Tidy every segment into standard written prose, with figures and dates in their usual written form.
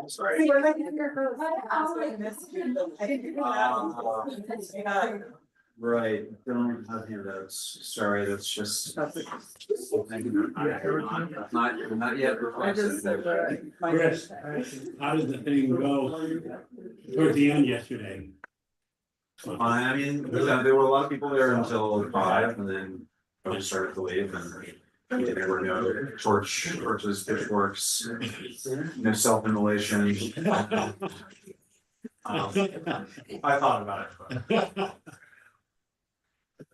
Sorry. Right, don't have handouts, sorry, that's just. Not yet. Chris, how did the thing go towards the end yesterday? I mean, there were a lot of people there until 5, and then we started to leave, and there were no torches, pitchforks, no self-immolation. I thought about it, but.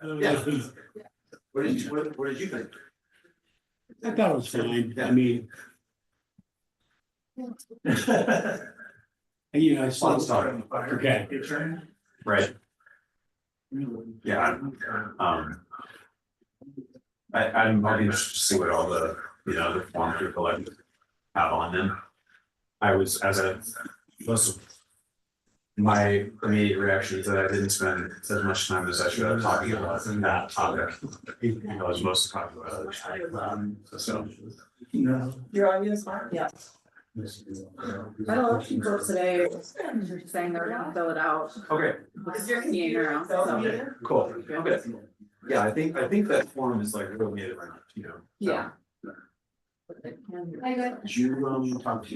Yeah. What did you think? I thought it was fine. Yeah. I mean, you know, I saw. Okay. Right. Yeah. I'm interested to see what all the, the form people have on them. I was, my immediate reaction is that I didn't spend as much time as I should have talking about that topic. I was mostly talking about other stuff. So. You're on your smart? Yeah. I had a lot of people today saying they're gonna fill it out. Okay. Because you're commuting around, so. Cool. Okay. Yeah, I think that form is like really made it right, Yeah. Did you talk to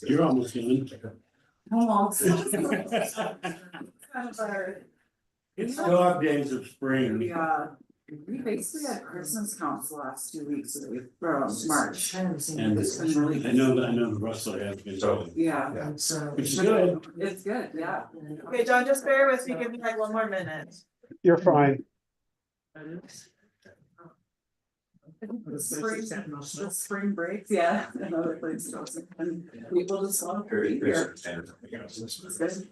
You're almost done. Almost. It's still have days of spring. Yeah. We basically had Christmas counts the last 2 weeks from March. And I know the Russell has been. So. Yeah. Which is good. It's good, yeah. Okay, John, just bear with me, give me like 1 more minute. You're fine. The spring breaks, yeah. Another place goes. And people just want to be here. It's good.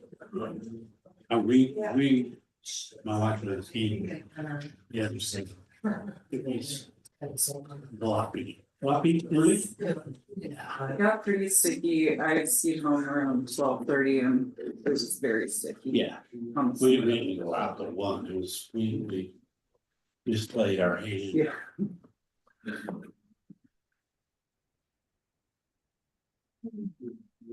My wife was eating. Yeah, just like. It was. Floppy, really? I got pretty sticky. I skied home around 12:30 and it was very sticky. Yeah. We didn't really go out to one, it was, we just played our hand. Yeah.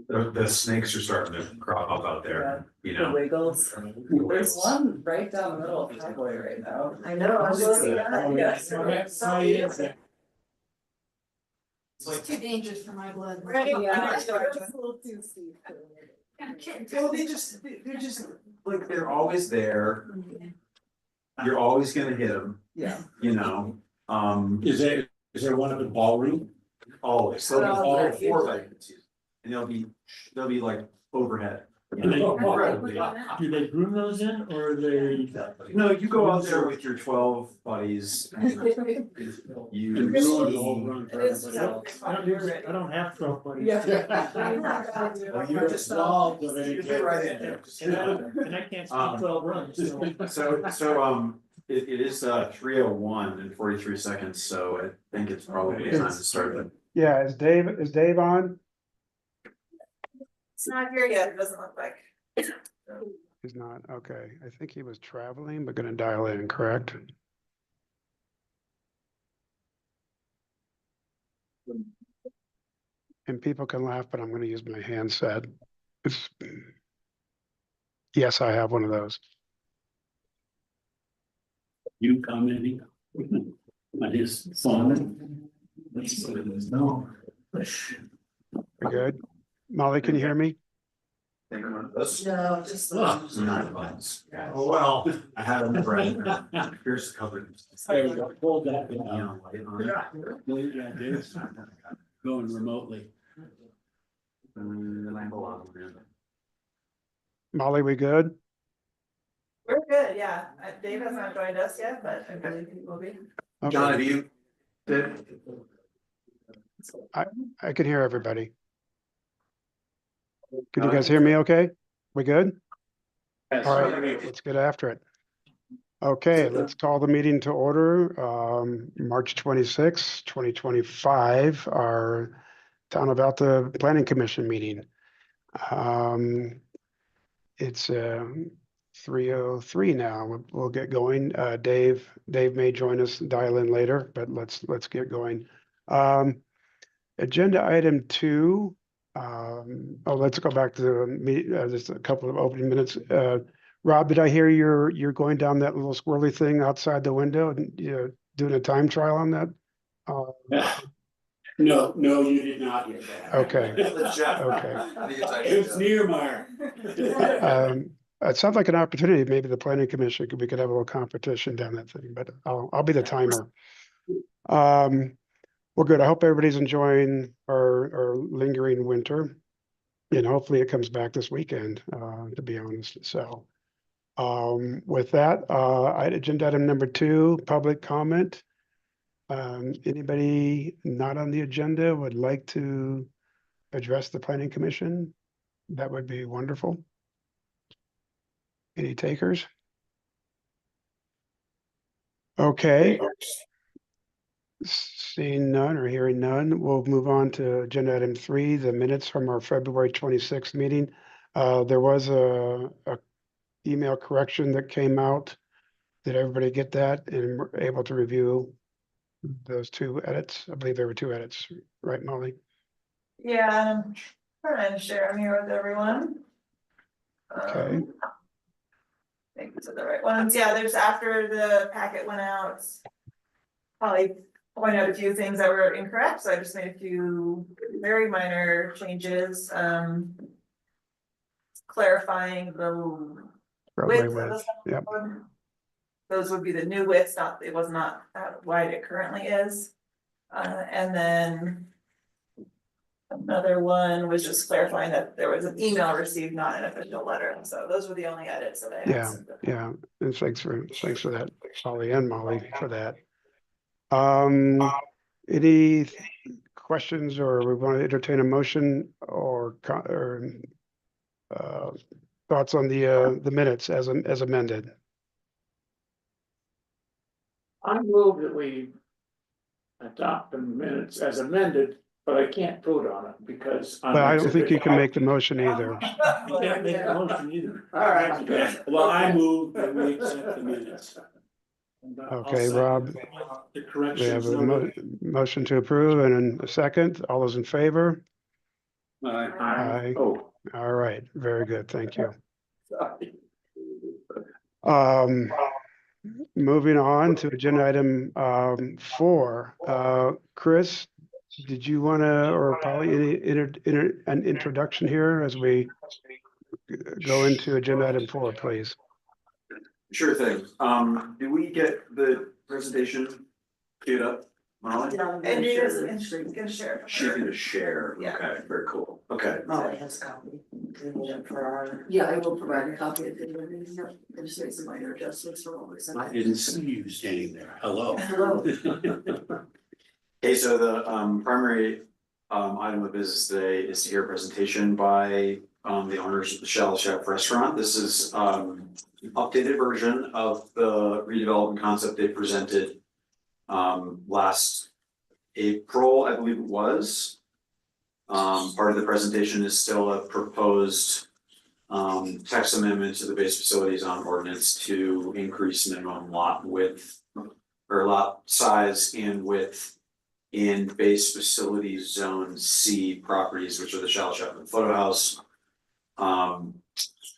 The snakes are starting to crop up out there, The wiggles. There's one right down the middle of Highway right now. I know, I was looking at that. It's too dangerous for my blood. Right, Yeah. it's a little too steep. Well, they're just, like, they're always there. You're always gonna hit them, Yeah. Is there one at the ballroom? always, there'll be Oh, all okay. 4 vacancies. And they'll be like overhead. Do they groom those in or are they? No, you go out there with your 12 buddies. And ruin the whole run for It is everybody else? so- I don't have 12 buddies. Well, you're just involved with You it. fit right in there. And I can't speak 12 runs, so. So, it is 3:01 and 43 seconds, so I think it's probably time to start it. Yeah, is Dave on? It's not here yet, it doesn't look like. He's not, okay. I think he was traveling, but gonna dial in, correct? And people can laugh, but I'm gonna use my handset. Yes, I have one of those. You commenting on his phone? No. We're good? Molly, can you hear me? No, just. Not buttons. Oh, well. I had them right. Here's the cover. There we go, hold that down. Yeah. Yeah, dude. Going remotely. Molly, we good? We're good, yeah. Dave has not joined us yet, but I believe he will be. Okay. John, have you? I can hear everybody. Can you guys hear me okay? We good? All right, let's get after it. Okay, let's call the meeting to order. March 26, 2025, our Town of Alta Planning Commission meeting. It's 3:03 now. We'll get going. Dave may join us, dial in later, but let's get going. Agenda item 2. Let's go back to the just a couple of opening minutes. Rob, did I hear you're going down that little squirrely thing outside the window and you're doing a time trial on that? No, you did not hear that. Okay. Okay. It's Nearmeyer. It sounds like an opportunity. Maybe the planning commission we could have a little competition down that thing, but I'll be the timer. Well, good. I hope everybody's enjoying our lingering winter, and hopefully it comes back this weekend, to be honest. So, with that, agenda item number 2, public comment. Anybody not on the agenda would like to address the planning commission? That would be wonderful. Any takers? Okay. Seeing none or hearing none, we'll move on to agenda item 3, the minutes from our February 26th meeting. There was a email correction that came out. Did everybody get that and were able to review those 2 edits? I believe there were 2 edits, right, Molly? Yeah, I'm trying to share them here with everyone. Okay. I think these are the right ones. Yeah, there's after the packet went out. Probably point out a few things that were incorrect, so I just made a few very minor changes, clarifying the Roadway width of width. the Yep. sidewalk. Those would be the new widths, it was not that wide it currently is. And then another one was just clarifying that there was an email received, not an official letter, so those were the only edits that I had. Yeah. And thanks for that, Holly and Molly, for that. Any questions, or we want to entertain a motion or thoughts on the minutes as amended? I move that we adopt the minutes as amended, but I can't vote on it because. But I don't think you can make the motion either. You can't make a motion either. All right. Well, I move that we accept the minutes. And, I'll Okay, second Rob. The We corrections have a noted. motion to approve and a second. All those in favor? Aye. Oh, All right, very good. Thank you. sorry. Moving on to agenda item 4. Chris, did you want to, or Polly, an introduction here as we go into agenda item 4, please? Sure thing. Did we get the presentation queued up, Molly? And you're gonna share. She's gonna share. Yeah. Okay, very cool. Okay. Molly has a copy. For our. Yeah, I will provide a copy of the, I just made some minor adjustments for what was. I didn't see you standing there. Hello. Hello. Okay, so the primary item of business today is to hear a presentation by the owners of the Shell Chef restaurant. This is an updated version of the redevelopment concept they presented last April, I believe it was. Part of the presentation is still a proposed text amendment to the base facilities zone ordinance to increase minimum lot width or lot size and width in base facility zone C properties, which are the Shell Chef and Photo House.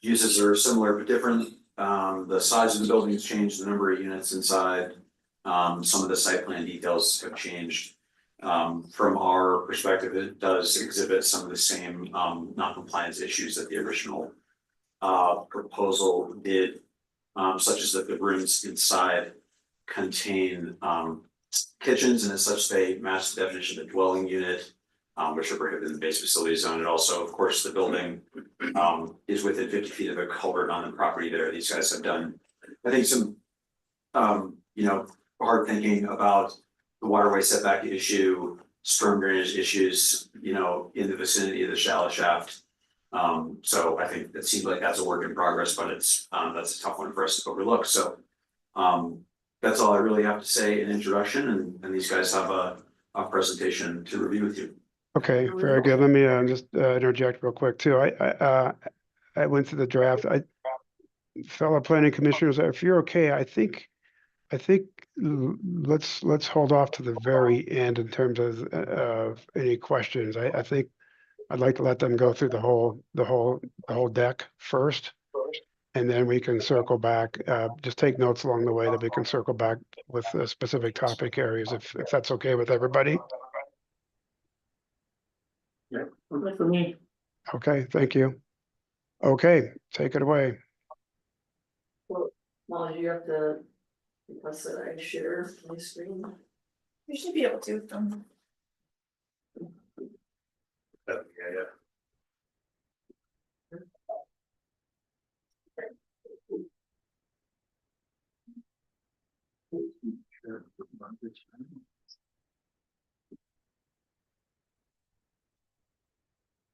Uses are similar but different. The size of the buildings changed, the number of units inside. Some of the site plan details have changed. From our perspective, it does exhibit some of the same non-compliance issues that the original proposal did, such as that the rooms inside contain kitchens, and as such they match the definition of a dwelling unit, which are prohibited in the base facility zone. And also, of course, the building is within 50 feet of a culvert on the property there. These guys have done, I think, some hard thinking about the waterway setback issue, storm drainage issues, in the vicinity of the shallow shaft. So I think it seems like that's a work in progress, but it's that's a tough one for us to overlook. So that's all I really have to say in introduction, and these guys have a presentation to review with you. Okay, very good. Let me just interject real quick too. I went through the draft. fellow planning commissioners, if you're okay, I think let's hold off to the very end in terms of any questions. I think I'd like to let them go through the whole deck first. And then we can circle back, just take notes along the way that we can circle back with specific topic areas if that's okay with everybody. Good for me. Okay, thank you. Okay, take it away. Well, you have to request that I share my screen. You should be able to. Yeah.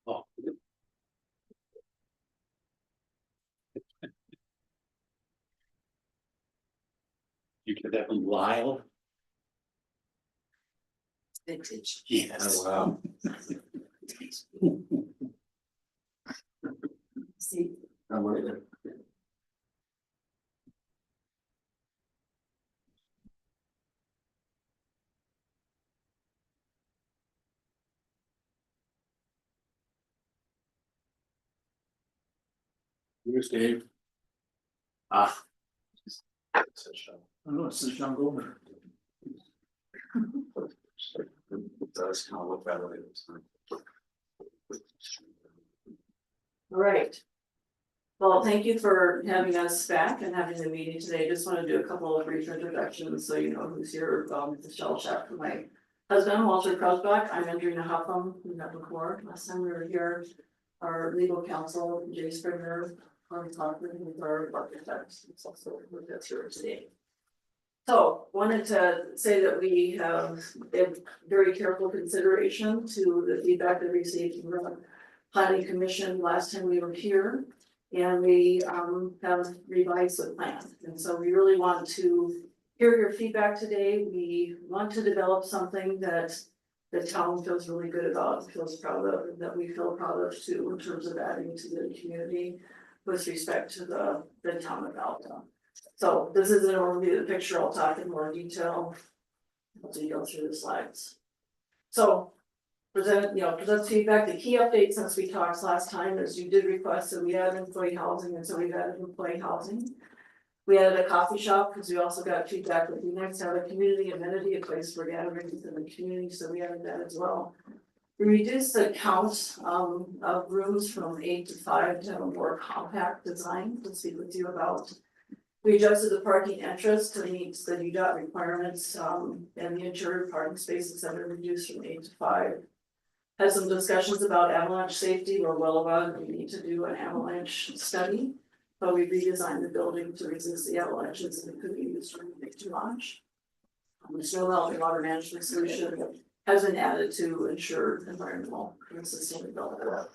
Oh. You did that one live? Vintage. Yes. Wow. See, I'm with it. Here's Dave. Ah. I know it's the jungle. It does kind of look that way. all right. Well, thank you for having us back and having the meeting today. Just want to do a couple of brief introductions so you know who's here. Michelle Shepp, my husband, Walter Krausbach. I'm Andrina Hoffman, we met before. Last time we were here, our legal counsel, Jay Springer, on talking with our architects. It's also with us here today. So wanted to say that we have very careful consideration to the feedback that we received from the planning commission last time we were here. And we have revised the plan. And so we really want to hear your feedback today. We want to develop something that the town feels really good about, feels proud of, that we feel proud of too, in terms of adding to the community with respect to the town of Alta. So this is an overview of the picture. I'll talk in more detail as we go through the slides. So present feedback. The key update since we talked last time is you did request that we add employee housing, and so we've added employee housing. We added a coffee shop because we also got feedback that we next have a community amenity, a place for gatherings in the community, so we added that as well. We reduced the count of rooms from 8 to 5 to have a more compact design to speak with you about. We adjusted the parking entrance to meet the UDOT requirements, and the interior parking spaces that are reduced from 8 to 5. Had some discussions about avalanche safety. We're well aware we need to do an avalanche study, but we redesigned the building to resist the avalanches and it could be used for too much. The snow melt water management solution has been added to ensure environmental and sustainability.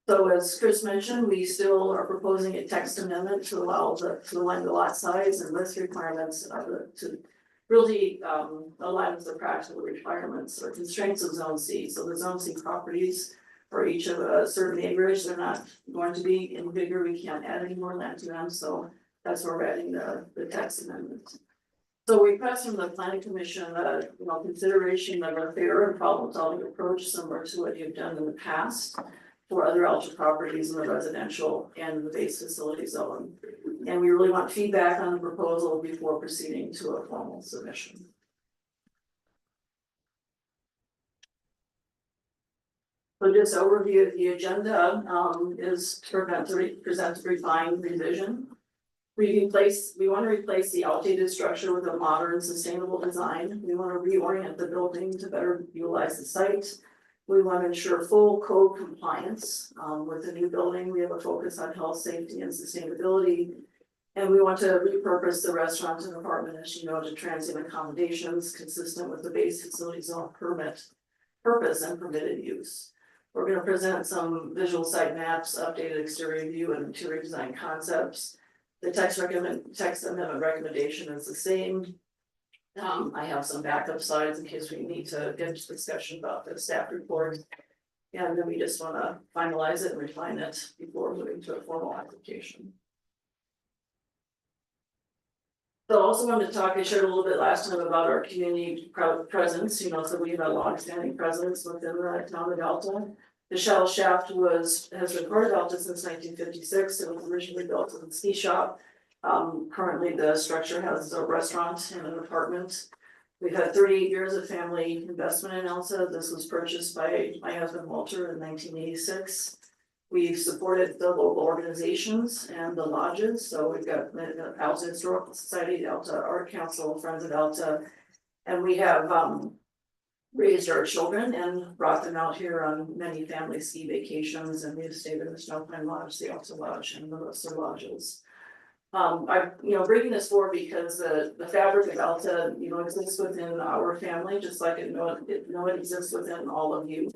So as Chris mentioned, we still are proposing a text amendment to allow to align the lot size and list requirements to really align with the practical requirements or constraints of Zone C. So the Zone C properties for each of a certain acreage, they're not going to be any bigger. We can't add any more land to them. So that's where we're adding the text amendment. So we request from the planning commission consideration of a fair and problem solving approach similar to what you've done in the past for other Alta properties in the residential and the base facility zone. And we really want feedback on the proposal before proceeding to a formal submission. So just overview of the agenda is to present a refined revision. We want to replace the outdated structure with a modern, sustainable design. We want to reorient the building to better utilize the site. We want to ensure full code compliance with the new building. We have a focus on health, safety, and sustainability. And we want to repurpose the restaurant and apartment, as you know, to transient accommodations consistent with the base facility zone purpose and permitted use. We're going to present some visual site maps, updated exterior view, and interior design concepts. The text amendment recommendation is the same. I have some backup slides in case we need to get into discussion about the staff report. And then we just wanna finalize it and refine it before moving to a formal application. So I also wanted to talk, I shared a little bit last time about our community presence, you know, so we have a long-standing presence within the town of Alta. The shell shaft has been part of Alta since 1956. It was originally built as a ski shop. Currently the structure has a restaurant and an apartment. We've had 38 years of family investment in Alta. This was purchased by my husband Walter in 1986. We've supported the local organizations and the lodges, so we've got the Alta Historical Society, the Alta Art Council, Friends of Alta. And we have raised our children and brought them out here on many family ski vacations, and we've stayed in the Snowpine Lodge, the Alta Lodge, and the rest of the lodges. I, bringing this forward because the fabric of Alta, exists within our family, just like it exists within all of you.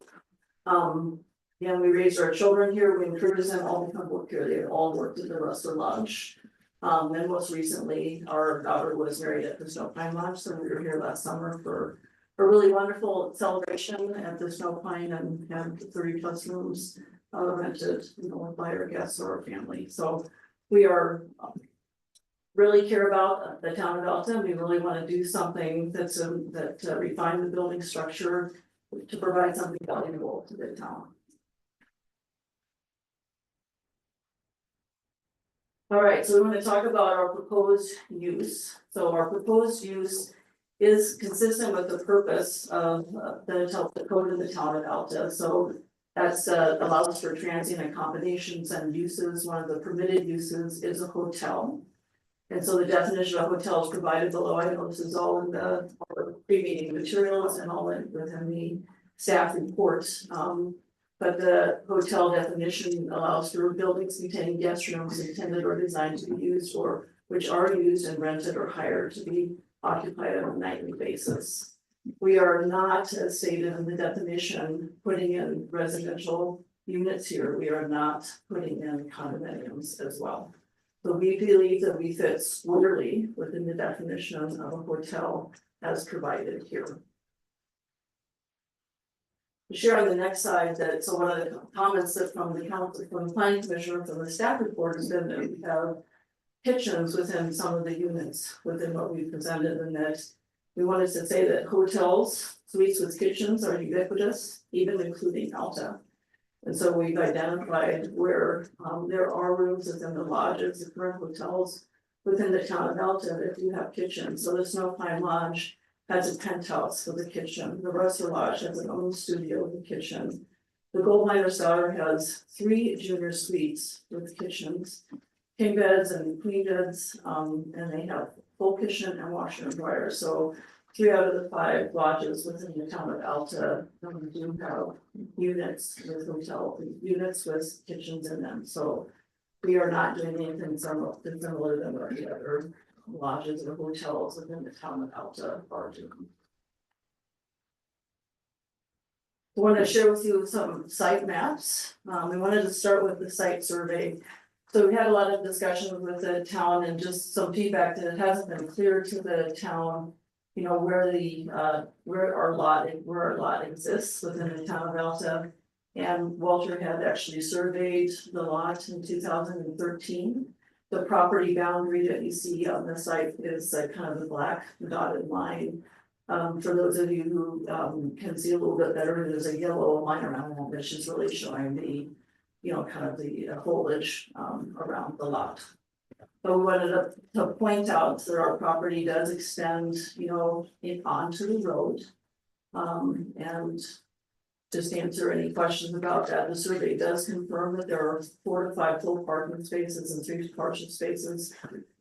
And we raised our children here, we encouraged them all to come work here, they all worked at the Russell Lodge. And most recently, our daughter was married at the Snowpine Lodge, so we were here last summer for a really wonderful celebration at the Snowpine and had 30+ rooms rented, by our guests or our family, so we are really care about the town of Alta. We really want to do something that refine the building structure to provide something valuable to the town. All right, so we want to talk about our proposed use. So our proposed use is consistent with the purpose of the code of the town of Alta. So that's allows for transient accommodations and uses. One of the permitted uses is a hotel. And so the definition of hotel is provided below. I know this is all in the pre-meeting materials and all within the staff reports. But the hotel definition allows for buildings containing guest rooms intended or designed to be used or which are used and rented or hired to be occupied on a nightly basis. We are not, as stated in the definition, putting in residential units here. We are not putting in condominiums as well. So we believe that we fit squarely within the definition of a hotel as provided here. Share on the next slide that, so one of the comments that from the council, from the planning commissioner, from the staff report has been that we have kitchens within some of the units within what we presented, and that we wanted to say that hotels, suites with kitchens are ubiquitous, even including Alta. And so we've identified where there are rooms within the lodges, the current hotels within the town of Alta that do have kitchens. So the Snowpine Lodge has a penthouse with a kitchen. The Russell Lodge has an own studio with a kitchen. The Gold Miner's Daughter has 3 junior suites with kitchens, king beds and queen beds, and they have full kitchen and washer and dryer. So 3 out of the 5 lodges within the town of Alta do have units with units with kitchens in them. So we are not doing anything similar than what the other lodges or hotels within the town of Alta are doing. I want to share with you some site maps. We wanted to start with the site survey. So we had a lot of discussions with the town and just some feedback that it hasn't been clear to the town, where our lot exists within the town of Alta. And Walter had actually surveyed the lot in 2013. The property boundary that you see on the site is kind of the black dotted line. For those of you who can see a little bit better, there's a yellow line around that which is really showing the, kind of the foliage around the lot. But we wanted to point out that our property does extend, onto the road. And just answer any questions about that. The survey does confirm that there are 4 to 5 full parking spaces and 3 partial spaces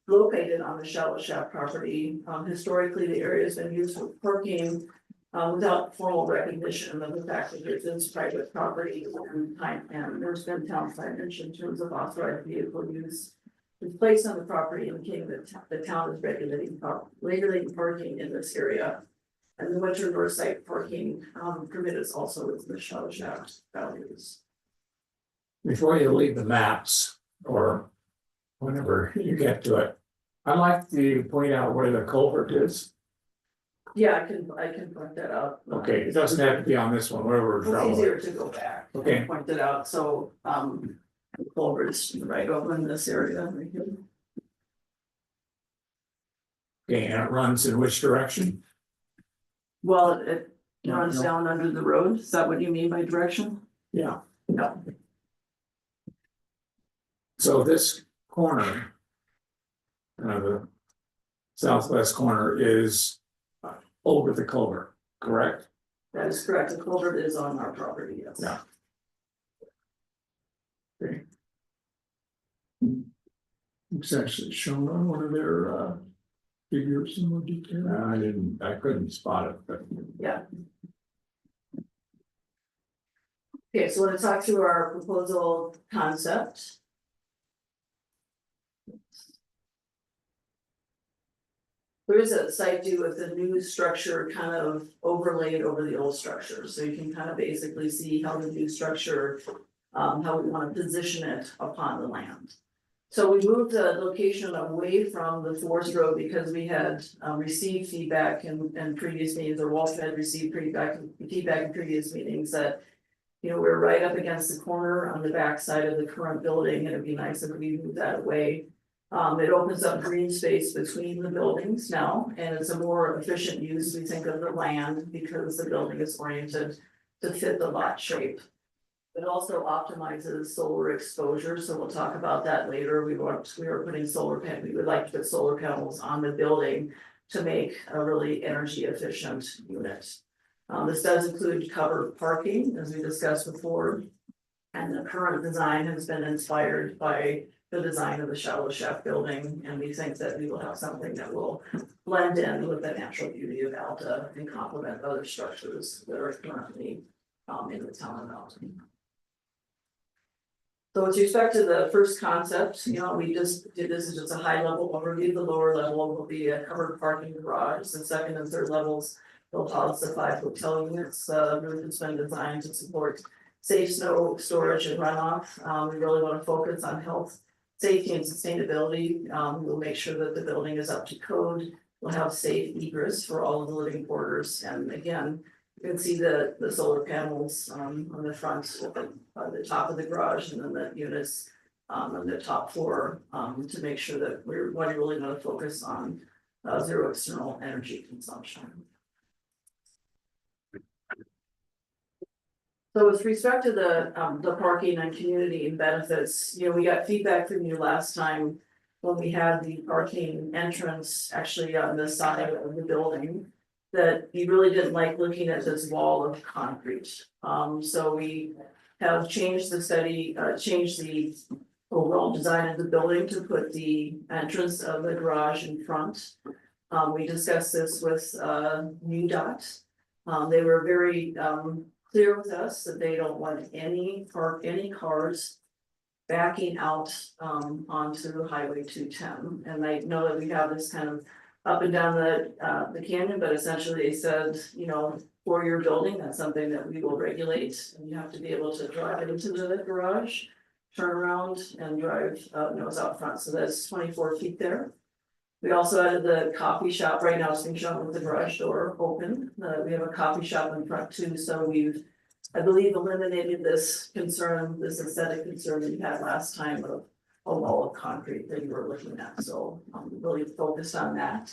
located on the Shallow Shaft property. Historically, the area has been used for parking without formal recognition of the fact that it is private property and there's been town signage in terms of authorized vehicle use. It's placed on the property indicating that the town is regulating parking in this area. And the winter north side parking permit is also with the Shallow Shaft values. Before you leave the maps, or whenever you get to it, I'd like to point out where the culvert is. Yeah, I can point that out. Okay, it doesn't have to be on this one, wherever it's It's relevant. easier to go back. and Okay. Point it out, so, the culvert's right over in this area right here. Okay, and it runs in which direction? Well, it No, runs no. down under the road, is that what you mean by direction? Yeah, No, so this corner. The southwest corner is over the culvert, correct? that is correct, the culvert is on our property, yes. Yeah. Okay. It's actually shown on one of their figures in more detail. I couldn't spot it, but. Yeah. Okay, so let's talk through our proposal concept. There is a site view with the new structure kind of overlaid over the old structure, so you can kind of basically see how the new structure, how we want to position it upon the land. So we moved the location away from the Forest Road because we had received feedback in previous meetings, or Walter had received feedback in previous meetings that, you know, we're right up against the corner on the back side of the current building, and it'd be nice if we moved that away. It opens up green space between the buildings now, and it's a more efficient use, we think, of the land because the building is oriented to fit the lot shape. It also optimizes solar exposure, so we'll talk about that later. We were putting we would like to put solar panels on the building to make a really energy efficient unit. This does include covered parking, as we discussed before. And the current design has been inspired by the design of the Shallow Chef building, and we think that we will have something that will blend in with the natural beauty of Alta and complement other structures that are currently in the town of Alta. So with respect to the first concept, you know, we just did this as just a high level overview. The lower level will be a covered parking garage. The second and third levels will house the 5 hotel units. Roof has been designed to support safe snow storage and runoff. We really want to focus on health, safety, and sustainability. We'll make sure that the building is up to code. We'll have safe egress for all of the living quarters. And again, you can see the solar panels on the front, the top of the garage, and then the units on the top floor, to make sure that we're really going to focus on zero external energy consumption. So with respect to the parking and community benefits, you know, we got feedback from you last time when we had the parking entrance actually on the side of the building, that you really didn't like looking at this wall of concrete. So we have changed the overall design of the building to put the entrance of the garage in front. We discussed this with UDOT. They were very clear with us that they don't want any cars backing out onto Highway 210. And I know that we have this kind of up and down the canyon, but essentially they said, you know, for your building, that's something that we will regulate, and you have to be able to drive into the garage, turn around and drive nose out front, so that's 24 feet there. We also added the coffee shop. Right now it's being shown with the garage door open. We have a coffee shop in front too, so we've, I believe, eliminated this concern, this aesthetic concern that you had last time of a wall of concrete that you were looking at, so I'm really focused on that.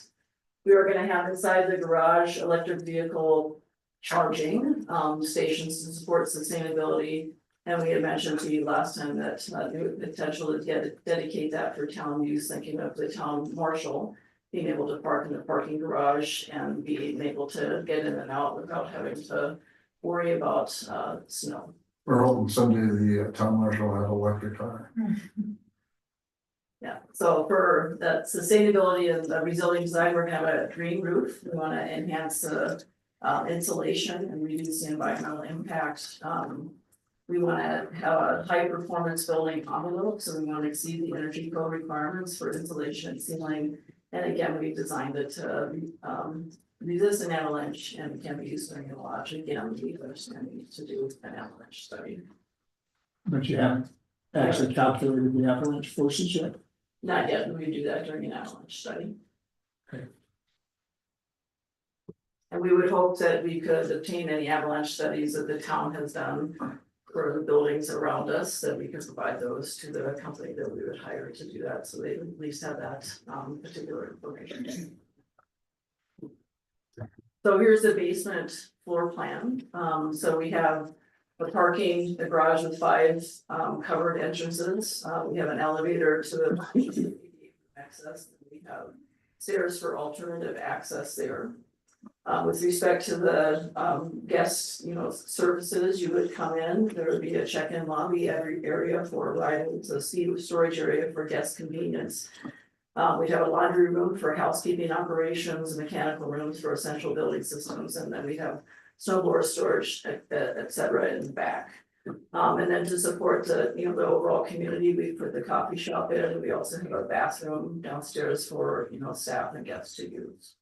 We are gonna have inside the garage electric vehicle charging stations to support sustainability. And we had mentioned to you last time that there was potential to dedicate that for town use, thinking of the town marshal being able to park in the parking garage and being able to get in and out without having to worry about snow. We're hoping someday the town marshal will have an electric car. Yeah, so for the sustainability and the resilient design, we're gonna have a green roof. We wanna enhance the insulation and reduce the environmental impact. We wanna have a high performance building envelope, so we wanna exceed the energy code requirements for insulation and ceiling. And again, we designed it to resist an avalanche and can be used during a lodge. Again, we understand we need to do an avalanche study. But you haven't actually calculated the avalanche forces yet? Not yet, we do that during an avalanche study. And we would hope that we could obtain any avalanche studies that the town has done for the buildings around us, that we could provide those to the company that we would hire to do that, so they would at least have that particular information. So here's the basement floor plan. So we have the parking, the garage with 5 covered entrances. We have an elevator to the access. We have stairs for alternative access there. With respect to the guest, services, you would come in, there would be a check-in lobby, every area for items, a storage area for guest convenience. We'd have a laundry room for housekeeping operations, mechanical rooms for essential building systems, and then we have snowboard storage, et cetera, in the back. And then to support the overall community, we put the coffee shop in, and we also have a bathroom downstairs for, staff and guests to use.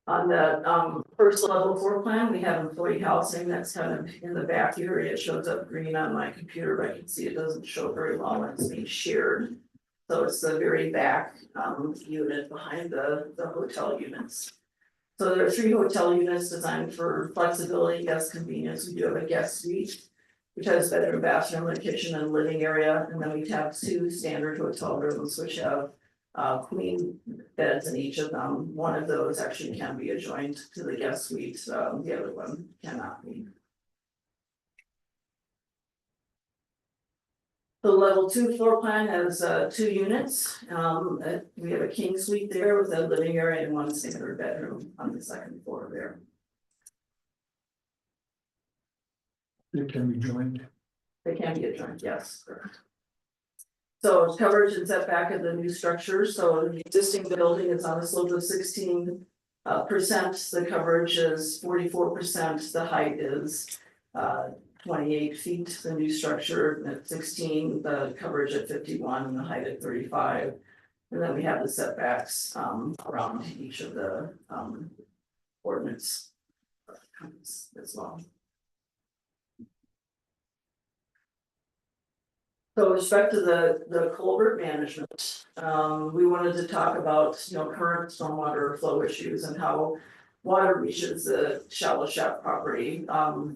On the first level floor plan, we have employee housing that's kind of in the back area. It shows up green on my computer, but I can see it doesn't show very well when it's being shared. So it's the very back unit behind the hotel units. So there are 3 hotel units designed for flexibility, guest convenience. We do have a guest suite, which has bedroom, bathroom, a kitchen and living area. And then we have 2 standard hotel rooms, which have queen beds in each of them. One of those actually can be adjoined to the guest suite, the other one cannot be. The level 2 floor plan has 2 units. We have a king suite there with a living area and 1 standard bedroom on the 2nd floor there. It can be joined. They can be adjoined, yes, correct. So coverage and setback of the new structure, so the existing building is on a slope of 16%, the coverage is 44%, the height is 28 feet, the new structure at 16, the coverage at 51, and the height at 35. And then we have the setbacks around each of the ordinance as well. So with respect to the culvert management, we wanted to talk about, current stormwater flow issues and how water reaches the shallow shaft property.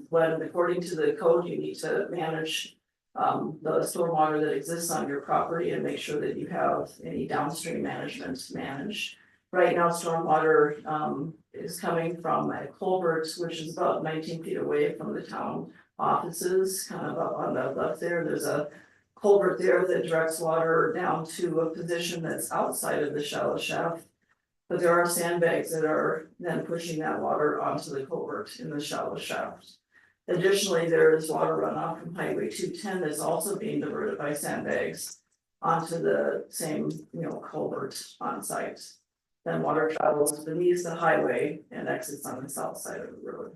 When according to the code, you need to manage the stormwater that exists on your property and make sure that you have any downstream management managed. Right now, stormwater is coming from a culvert, which is about 19 feet away from the town offices, kind of up on the left there. There's a culvert there that directs water down to a position that's outside of the shallow shaft. But there are sandbags that are then pushing that water onto the culvert in the shallow shaft. Additionally, there is water runoff from Highway 210 that's also being diverted by sandbags onto the same, culvert on site. Then water travels beneath the highway and exits on the south side of the road.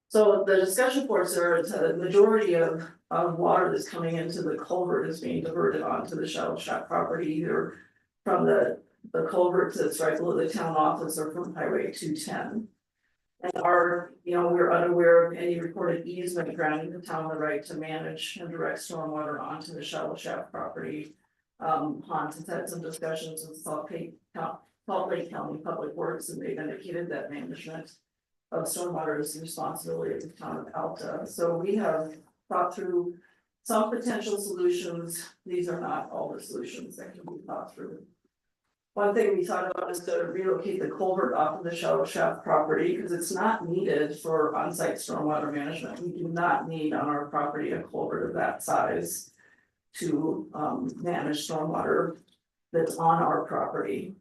So the discussion boards are the majority of water that's coming into the culvert is being diverted onto the shallow shaft property, either from the culvert that's right below the town office or from Highway 210. And we're unaware of any recorded easement granting the town the right to manage and direct stormwater onto the shallow shaft property. Hans has had some discussions with Salt Lake County Public Works, and they've indicated that management of stormwater is the responsibility of the town of Alta. So we have thought through some potential solutions. These are not all the solutions that can be thought through. One thing we thought about is to relocate the culvert off of the shallow shaft property because it's not needed for on-site stormwater management. We do not need on our property a culvert of that size to manage stormwater that's on our property.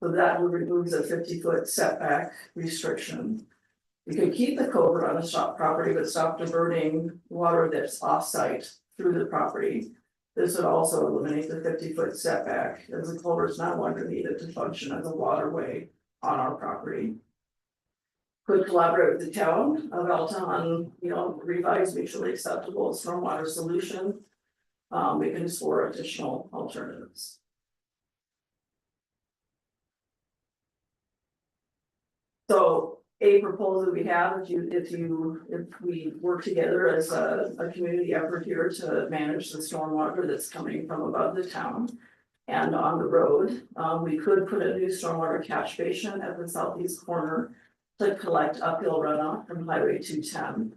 So that would remove the 50-foot setback restriction. We could keep the culvert on the shop property, but stop diverting water that's off-site through the property. This would also eliminate the 50-foot setback, as the culvert is no longer needed to function as a waterway on our property. Could collaborate with the town of Alta on, revised mutually acceptable stormwater solution. We can explore additional alternatives. So a proposal we have, if we work together as a community effort here to manage the stormwater that's coming from above the town. And on the road, we could put a new stormwater catch basin at the southeast corner to collect uphill runoff from Highway 210.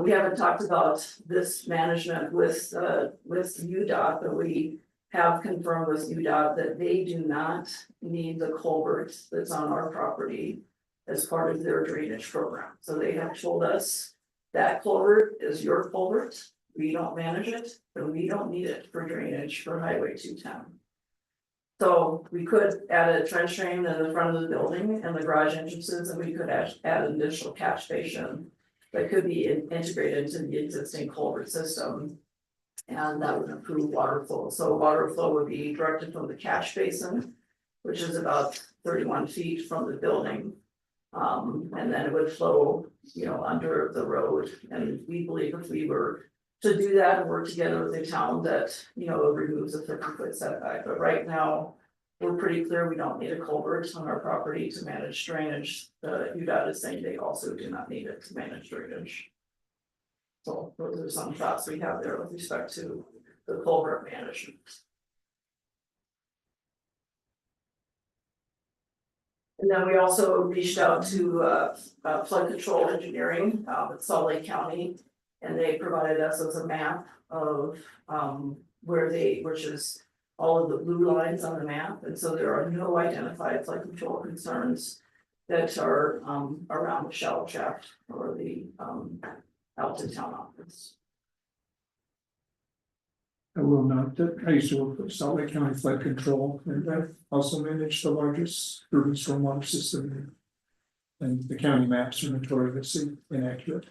We haven't talked about this management with UDOT, but we have confirmed with UDOT that they do not need the culvert that's on our property as part of their drainage program. So they have told us that culvert is your culvert. We don't manage it, and we don't need it for drainage for Highway 210. So we could add a trench drain in the front of the building and the garage entrances, and we could add an additional catch basin that could be integrated into the existing culvert system. And that would improve water flow. So water flow would be directed from the catch basin, which is about 31 feet from the building. And then it would flow, under the road. And we believe if we were to do that and work together with the town that, it removes a 50-foot setback. But right now, we're pretty clear we don't need a culvert on our property to manage drainage. The UDOT is saying they also do not need it to manage drainage. So those are some thoughts we have there with respect to the culvert management. And then we also reached out to flood control engineering at Salt Lake County. And they provided us with a map of which is all of the blue lines on the map. And so there are no identified flood control concerns that are around the shell shaft or the Alta town office. I will note that I used to work for Salt Lake County Flood Control, and I also managed the largest urban stormwater system. And the county maps are notoriously inaccurate.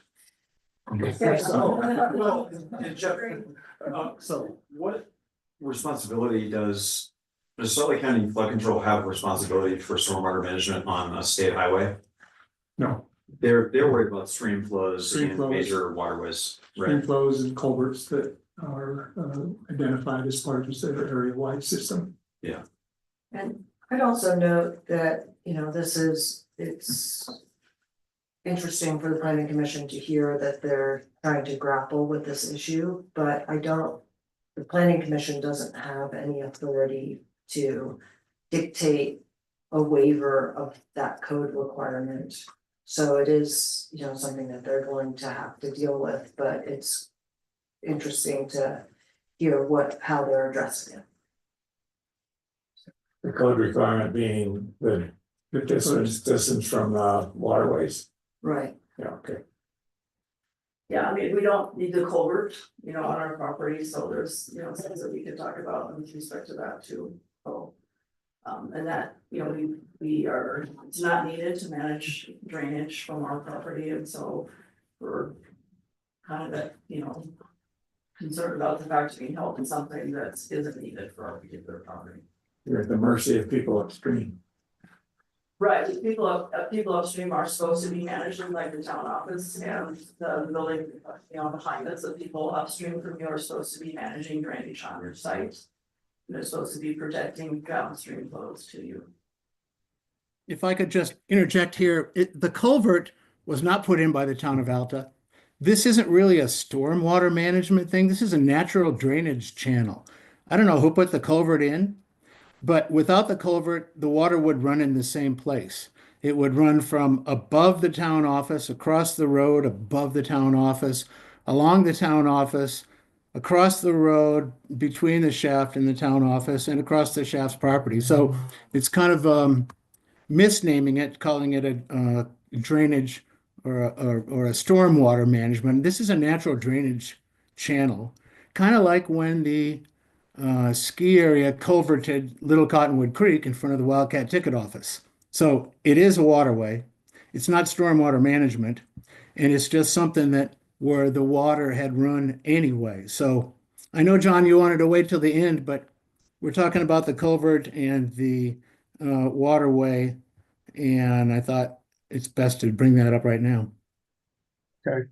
So what responsibility does Salt Lake County Flood Control have responsibility for stormwater management on a state highway? No, They're worried about stream flows Stream and flows. major waterways, stream right? flows and culverts that are identified as part of the area-wide system. And I'd also note that, it's interesting for the planning commission to hear that they're trying to grapple with this issue, but the planning commission doesn't have any authority to dictate a waiver of that code requirement. So it is, something that they're going to have to deal with, but it's interesting to hear how they're addressing it. The code requirement being the distance from waterways. Right. Yeah, okay. Yeah, I mean, we don't need the culvert, on our property, so there's, things that we could talk about with respect to that too. So, and that, it's not needed to manage drainage from our property, and so we're kind of, concerned about the fact of being held in something that isn't needed for our particular property. You're at the mercy of people upstream. Right, people upstream are supposed to be managing like the town office and the building, behind us, the people upstream from you are supposed to be managing drainage on your site. They're supposed to be protecting downstream flows to you. If I could just interject here, the culvert was not put in by the town of Alta. This isn't really a stormwater management thing. This is a natural drainage channel. I don't know who put the culvert in, but without the culvert, the water would run in the same place. It would run from above the town office, across the road, above the town office, along the town office, across the road, between the shaft and the town office, and across the shaft's property. So it's kind of misnaming it, calling it a drainage or a stormwater management. This is a natural drainage channel, kind of like when the ski area culverted Little Cottonwood Creek in front of the Wildcat Ticket Office. So it is a waterway. It's not stormwater management, and it's just something that where the water had run anyway. So I know, John, you wanted to wait till the end, but we're talking about the culvert and the waterway, and I thought it's best to bring that up right now. We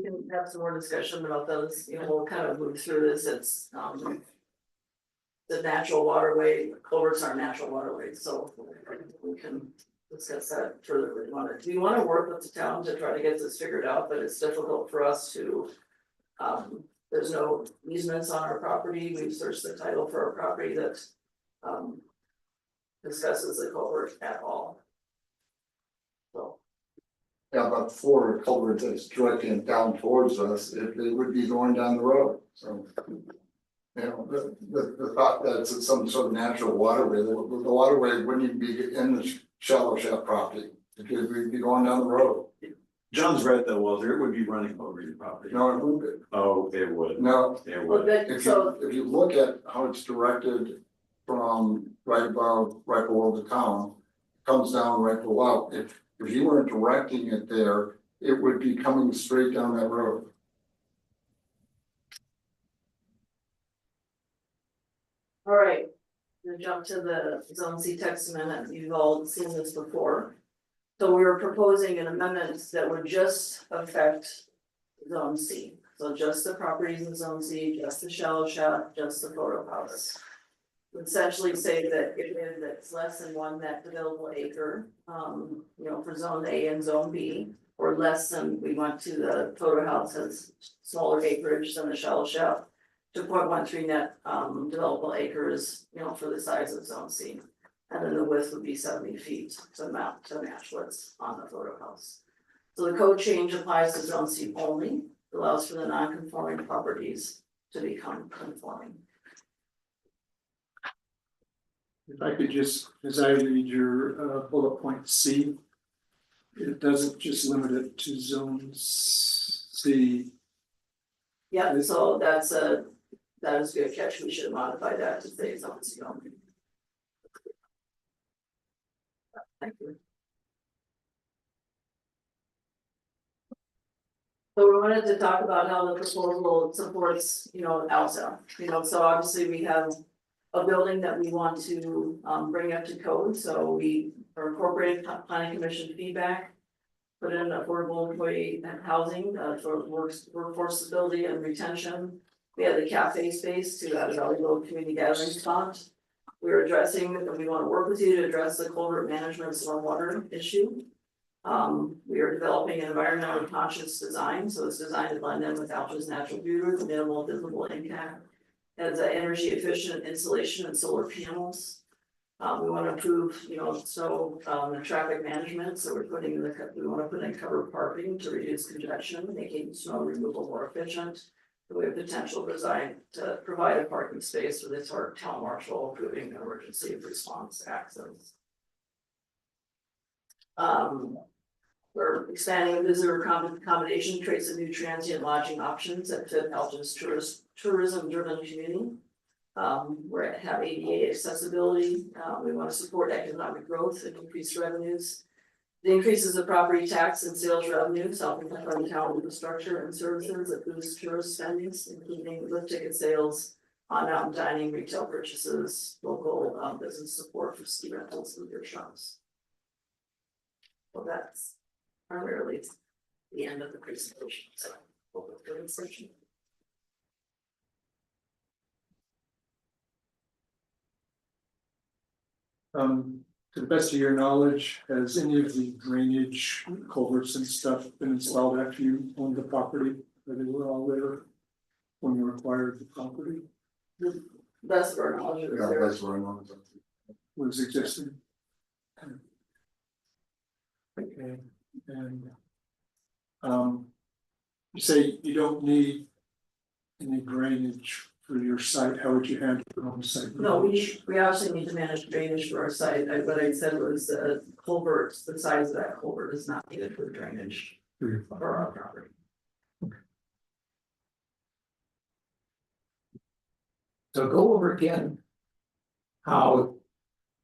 can have some more discussion about those, we'll kind of move through this, the natural waterway, culverts are natural waterways, so we can discuss that further if we want to. We want to work with the town to try to get this figured out, but it's difficult for us to. There's no easements on our property, we've searched the title for our property that discusses the culvert at all. So, Yeah, but for a culvert that's directing down towards us, it would be going down the road, so. You know, the thought that it's some sort of natural waterway, the waterway wouldn't even be in the shallow shaft property. It would be going down the road. John's right though, Walter, it would be running over your property. No, it wouldn't be. Oh, it would. No, It well, would. if you look at how it's directed from right below the town, comes down right below, if you weren't directing it there, it would be coming straight down that road. all right, we'll jump to the Zone C text amendment, you've all seen this before. So we were proposing an amendment that would just affect Zone C. So just the properties in Zone C, just the shallow shaft, just the photo house. Essentially say that if it's less than one net developable acre, for Zone A and Zone B. Or less than, we went to the photo house has smaller acreage than the shallow shaft. 2.13 net developable acres, for the size of Zone C. And then the width would be 70 feet to match what's on the photo house. So the code change applies to Zone C only, allows for the non-conforming properties to become conforming. If I could just, as I read your bullet point C, it doesn't just limit it to zone C. Yeah, so that is a good catch, we should modify that to say Zone C only. Thank you. So we wanted to talk about how the proposal supports, Alta, so obviously we have a building that we want to bring up to code, so we are incorporating planning commission feedback. Put in affordable employee housing for workforce stability and retention. We have the cafe space to add a valuable community gathering spot. We're addressing, and we want to work with you to address the culvert management stormwater issue. We are developing an environmentally conscious design, so it's designed to blend in with Alta's natural beauty with minimal visible impact. As energy efficient insulation and solar panels. We want to improve, the traffic management, so we want to put in covered parking to reduce congestion, making snow removal more efficient. We have potential design to provide a parking space for the town marshal, improving emergency response access. We're expanding visitor accommodation, traits of new transient lodging options that fit Alta's tourism driven community. We have ADA accessibility, we want to support economic growth and increase revenues. The increases of property tax and sales revenues, helping to fund town infrastructure and services that boost tourist spendings, including lift ticket sales, on-mountain dining, retail purchases, local business support for ski rentals and beer shops. Well, that's primarily the end of the presentation, so open for discussion. To the best of your knowledge, has any of the drainage culverts and stuff been installed after you owned the property? Or they were all there when you acquired the property? Best of our knowledge, Yeah, that's where I'm. Was existing? Okay, and you say you don't need any drainage for your site, how would you handle your own site? no, we actually need to manage drainage for our site. What I said was culverts, the size of that culvert is not needed for drainage for our property. So go over again.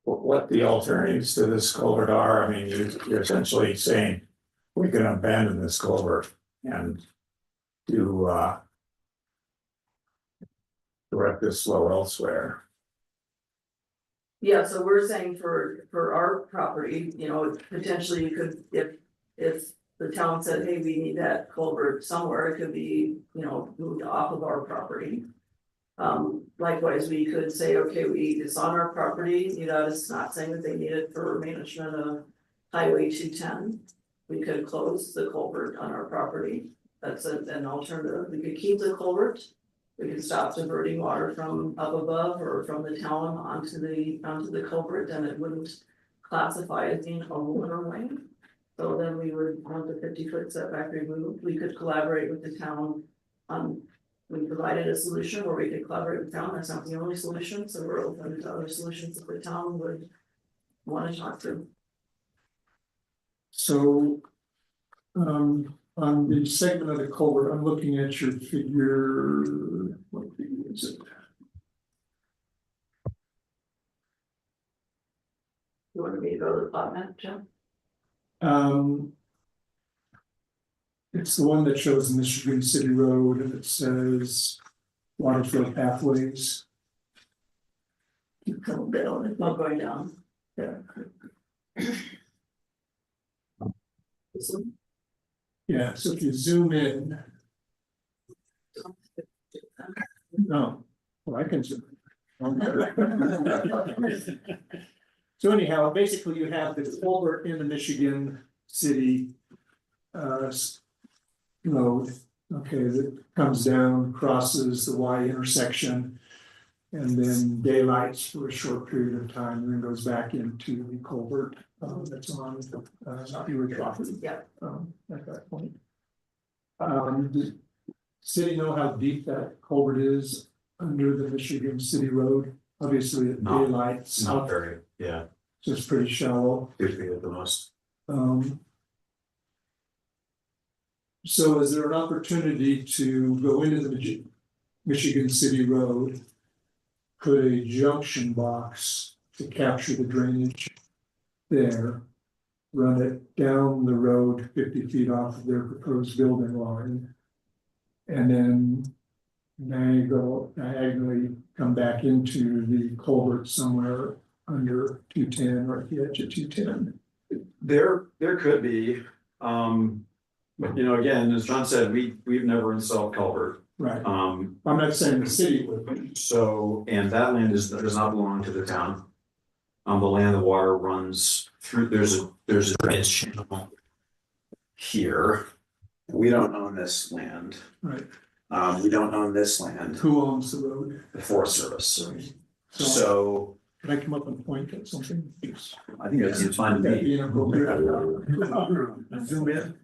What the alternatives to this culvert are. I mean, you're essentially saying we can abandon this culvert and do direct this flow elsewhere. Yeah, so we're saying for our property, potentially you could, if the town said, hey, we need that culvert somewhere, it could be, moved off of our property. Likewise, we could say, okay, it's on our property, you know, it's not saying that they need it for management of Highway 210. We could close the culvert on our property, that's an alternative, we could keep the culvert. We could stop diverting water from up above or from the town onto the culvert, and it wouldn't classify as being a water lane. So then we would want the 50-foot setback removed, we could collaborate with the town on. We provided a solution where we could collaborate with town, that's not the only solution, so we're open to other solutions that the town would wanna talk to. So. On the segment of the culvert, I'm looking at your figure, what figure is it? You want me to go to the plot map, Jim? It's the one that shows Michigan City Road and it says waterflow pathways. Keep coming down. Not going down. Yeah. This one? Yeah, so if you zoom in, no, well, I can zoom. So anyhow, basically you have the culvert in the Michigan City road, okay, that comes down, crosses the Y intersection. And then daylights for a short period of time, and then goes back into the culvert that's on your property. Yeah. At that point. The city know how deep that culvert is under the Michigan City Road? Obviously at No, daylights. Not very, yeah, So it's pretty shallow. 2 feet at the most. So is there an opportunity to go into the Michigan City Road? Put a junction box to capture the drainage there. Run it down the road 50 feet off of their proposed building line. And then diagonally come back into the culvert somewhere under 210 or at the edge of 210. There could be, but you know, again, as John said, we've never installed culvert. Right, I'm not saying the city would. So, and that land does not belong to the town. The land, the water runs through, there's a drainage channel here. We don't own this land. Right, We don't own this land, who owns the road? the Forest Service. So So can I come up and point at something? I think it's fine to That'd be. be inappropriate. Zoom in.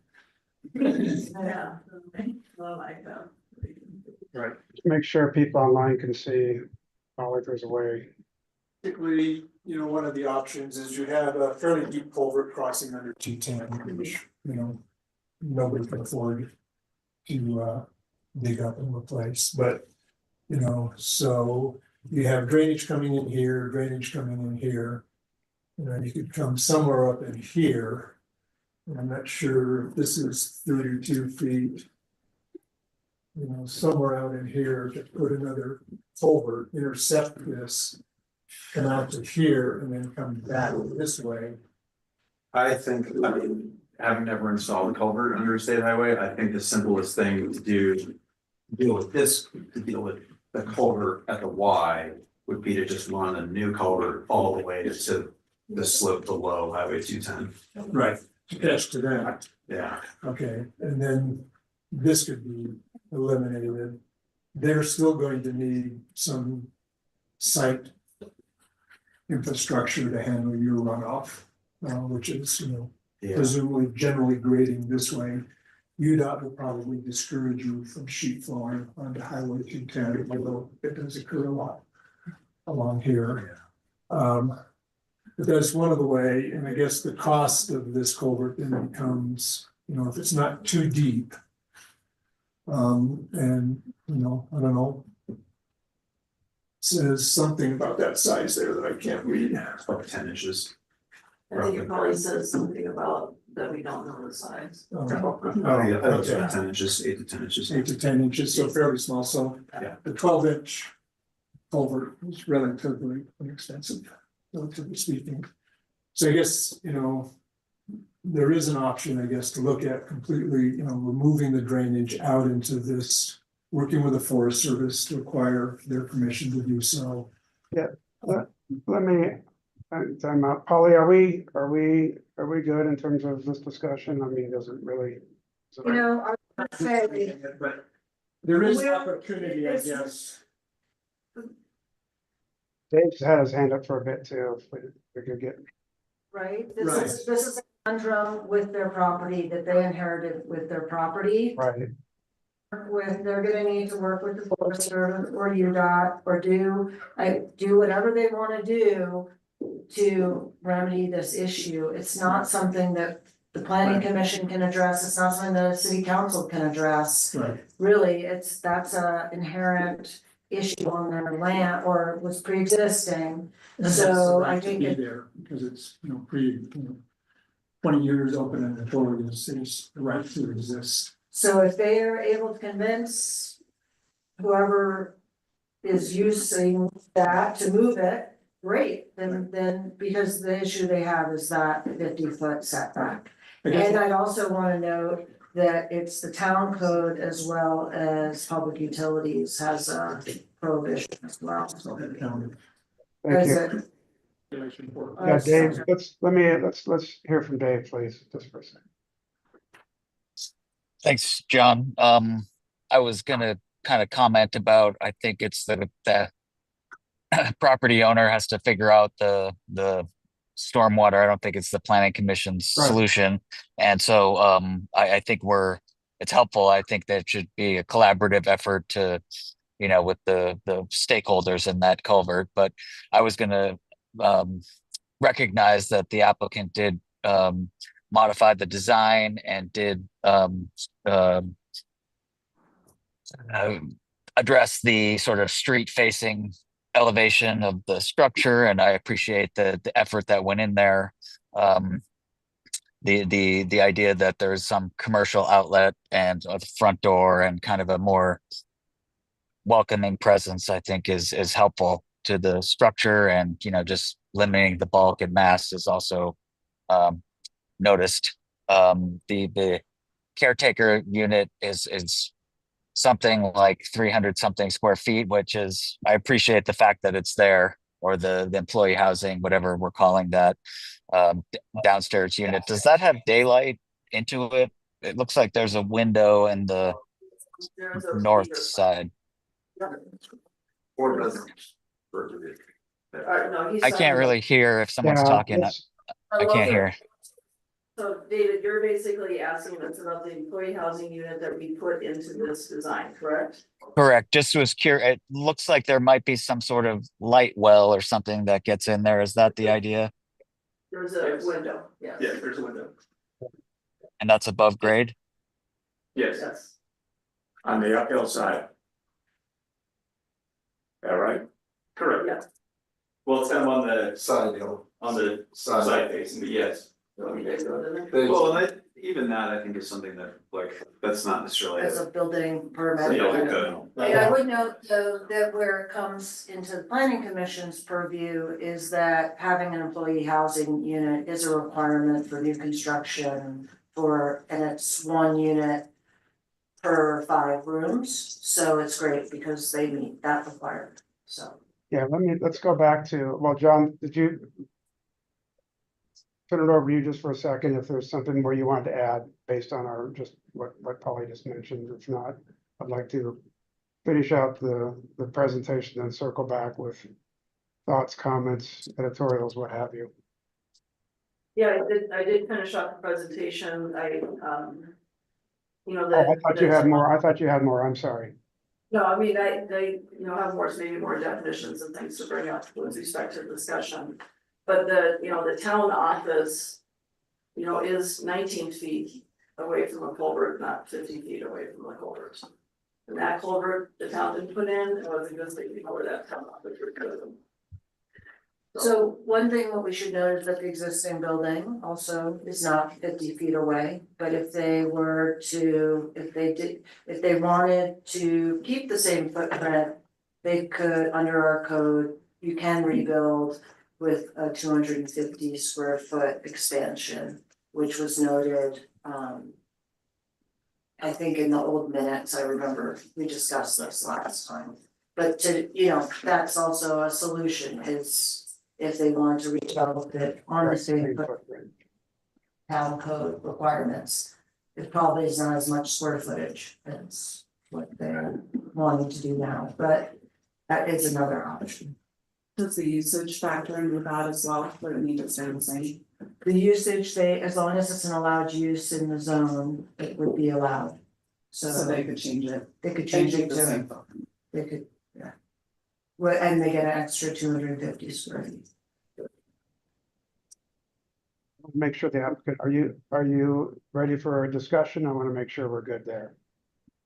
Yeah. I like that. Right, make sure people online can see all if there's a way. Typically, you know, one of the options is you have a fairly deep culvert crossing under 210, which, you know, nobody can afford to dig up and replace, but, you know, so you have drainage coming in here, drainage coming in here. You know, you could come somewhere up in here. And I'm not sure if this is 32 feet. You know, somewhere out in here to put another culvert, intercept this. Come out to here and then come back this way. I think, I mean, having never installed a culvert under a state highway, I think the simplest thing to deal with the culvert at the Y would be to just run a new culvert all the way to the slope below Highway 210. Right. Attached to that, Yeah, okay, and then this could be eliminated. They're still going to need some site infrastructure to handle your runoff, which is, you know, yeah. presumably generally grading this way. UDOT will probably discourage you from sheet flowing onto Highway 210, although it does occur a lot along here. But that's one of the way, and I guess the cost of this culvert then becomes, you know, if it's not too deep. And, you know, I don't know. Says something about that size there that I can't read. It's like 10 inches. I think it probably says something about that we don't know the size. I think it's Okay. about 10 inches, 8 to 10 inches. 8 to 10 inches, so fairly small, so Yeah. the 12-inch culvert is relatively inexpensive, relatively speaking. So I guess, you know, there is an option, I guess, to look at completely, you know, removing the drainage out into this working with the Forest Service to acquire their permission to do so. Let me, time out. Polly, are we good in terms of this discussion? I mean, does it really? You know, I would say, But There is Well, opportunity, I it's- guess. Dave's had his hand up for a bit too, if we could get, right, Right. this is a conundrum with their property that they inherited with their property. right, With, they're gonna need to work with the Forest Service or UDOT or do whatever they wanna do to remedy this issue. It's not something that the planning commission can address, it's not something that the city council can address. Right. Really, that's a inherent issue on their land or was pre-existing. And that's So, the right I to think be it- there, because it's, 20 years open and notorious, it's the right to exist. So if they are able to convince whoever is using that to move it, great, then because the issue they have is that 50-foot setback. I guess And I'd also wanna note that it's the town code as well as public utilities has a prohibition as well. that counted. thank Is you. it? Regulation for- Yeah, Dave, let's hear from Dave, please, just for a second. Thanks, John. I was gonna kind of comment about, I think it's the property owner has to figure out the stormwater. I don't think it's the planning commission's Right. solution. And so, I think it's helpful. I think that should be a collaborative effort to, with the stakeholders in that culvert. But I was gonna, recognize that the applicant did, modify the design and did, address the sort of street facing elevation of the structure, and I appreciate the effort that went in there. The idea that there's some commercial outlet and a front door and kind of a more welcoming presence, I think is helpful to the structure, and just limiting the bulk and mass is also noticed. The caretaker unit is something like 300 something square feet, which is, I appreciate the fact that it's there, or the employee housing, whatever we're calling that, downstairs unit. Does that have daylight into it? It looks like there's a window in the There's a north speaker. side. or doesn't. No, he's I can't talking really hear if someone's Yeah, talking. it's- I can't hear. So David, you're basically asking us about the employee housing unit that we put into this design, correct? Correct. Just was curious. It looks like there might be some sort of light well or something that gets in there. Is that the idea? There's a Yes. window, yes. Yeah, there's a window. And that's above grade? Yes. Yes. On the uphill side. Is that right? Correct. Yeah. Well, it's kind of on the Side hill, side side. facing, but yes. You guys go to the- They- Well, even that I think is something that that's not necessarily. As a building permit. Yeah, we could. And I would note though, that where it comes into the planning commission's purview is that having an employee housing unit is a requirement for new construction and it's one unit per 5 rooms, so it's great because they meet that requirement, so. Yeah, let's go back to, well, John, did you? Turn it over to you just for a second, if there's something where you wanted to add based on just what Polly just mentioned. If not, I'd like to finish out the presentation and circle back with thoughts, comments, editorials, what have you. Yeah, I did finish up the presentation, Oh, I thought you had more, I'm sorry. No, I mean, they have maybe more definitions and things to bring up with respect to discussion. But the town office, is 19 feet away from the culvert, not 50 feet away from the culvert. And that culvert, the town didn't put in, it was existing before that town office was. So one thing what we should note is that the existing building also is not 50 feet away, but if they wanted to keep the same footprint, they could, under our code, you can rebuild with a 250 square foot expansion, which was noted, I think in the old minutes, I remember we discussed this last time. But to, you know, that's also a solution is if they want to redevelop it on the same town code requirements. It probably is not as much square footage as what they're wanting to do now, but that is another option. Does the usage factor into that as well, or it need to stay the same? The usage, they, as long as it's an allowed use in the zone, it would be allowed. So So they could change it. they could change And it keep the to, same. they could, yeah. Well, and they get an extra 250 square feet. Make sure the applicant, are you ready for a discussion? I want to make sure we're good there.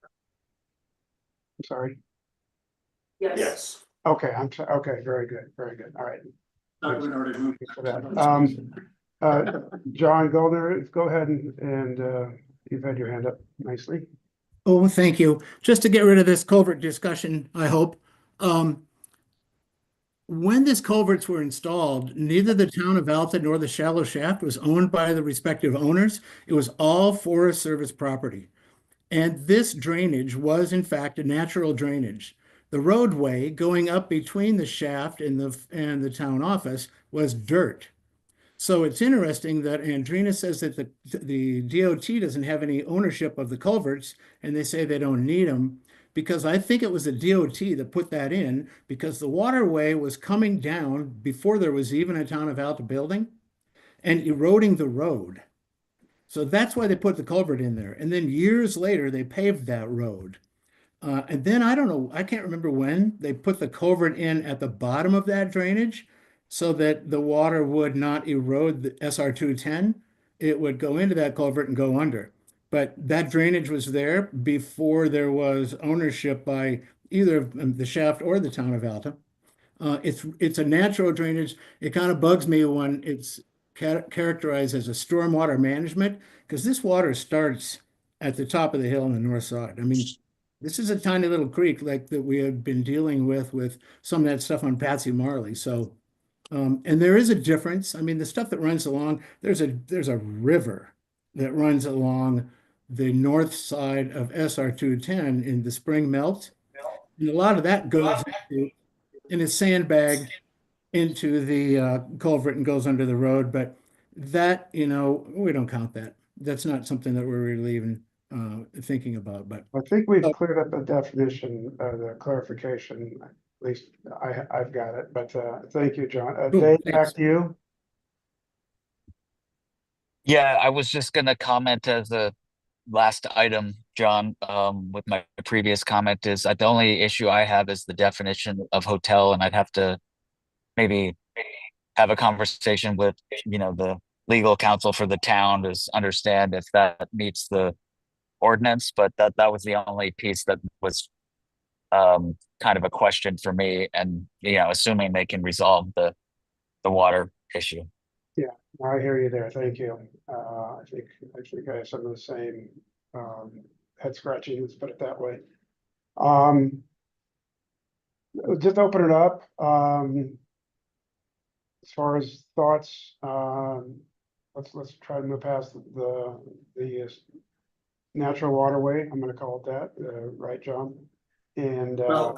I'm sorry. Yes. Okay, okay, very good, all right. Not when already moved. For that. John Goldner, go ahead and you've had your hand up nicely. Oh, thank you. Just to get rid of this culvert discussion, I hope. When these culverts were installed, neither the town of Alta nor the shallow shaft was owned by the respective owners. It was all Forest Service property. And this drainage was in fact a natural drainage. The roadway going up between the shaft and the town office was dirt. So it's interesting that Andrina says that the DOT doesn't have any ownership of the culverts, and they say they don't need them, because I think it was the DOT that put that in, because the waterway was coming down before there was even a town of Alta building and eroding the road. So that's why they put the culvert in there. And then years later, they paved that road. And then I don't know, I can't remember when they put the culvert in at the bottom of that drainage so that the water would not erode the SR 210. It would go into that culvert and go under. But that drainage was there before there was ownership by either the shaft or the town of Alta. It's a natural drainage. It kind of bugs me when it's characterized as a stormwater management, because this water starts at the top of the hill on the north side. I mean, this is a tiny little creek like that we have been dealing with some of that stuff on Patsy Marley. So, and there is a difference. I mean, the stuff that runs along, there's a river that runs along the north side of SR 210 in the spring melt. And a lot of that goes in a sandbag into the culvert and goes under the road, but that, you know, we don't count that. That's not something that we're really even thinking about, but I think we've cleared up the definition, the clarification, at least I've got it, but thank you, John. Cool, Dave, thanks. back to you. Yeah, I was just gonna comment as a last item, John, with my previous comment is the only issue I have is the definition of hotel, and I'd have to maybe have a conversation with, you know, the legal counsel for the town to understand if that meets the ordinance, but that was the only piece that was kind of a question for me, and you know, assuming they can resolve the water issue. Yeah, I hear you there. Thank you. I think I have some of the same head scratching, let's put it that way. Just open it up. As far as thoughts, let's try to move past the natural waterway. I'm going to call it that, right, John? And Well,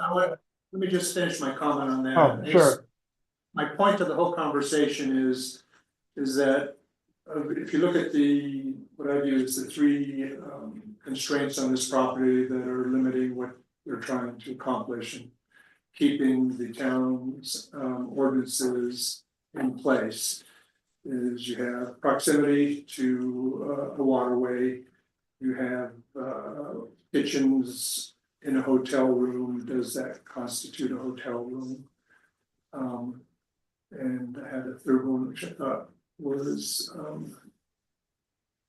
let me just finish my comment on that. oh, sure. My point to the whole conversation is that if you look at what I view as the three constraints on this property that are limiting what they're trying to accomplish and keeping the town's ordinances in place, is you have proximity to a waterway, you have kitchens in a hotel room. Does that constitute a hotel room? And I had a third one, which I thought was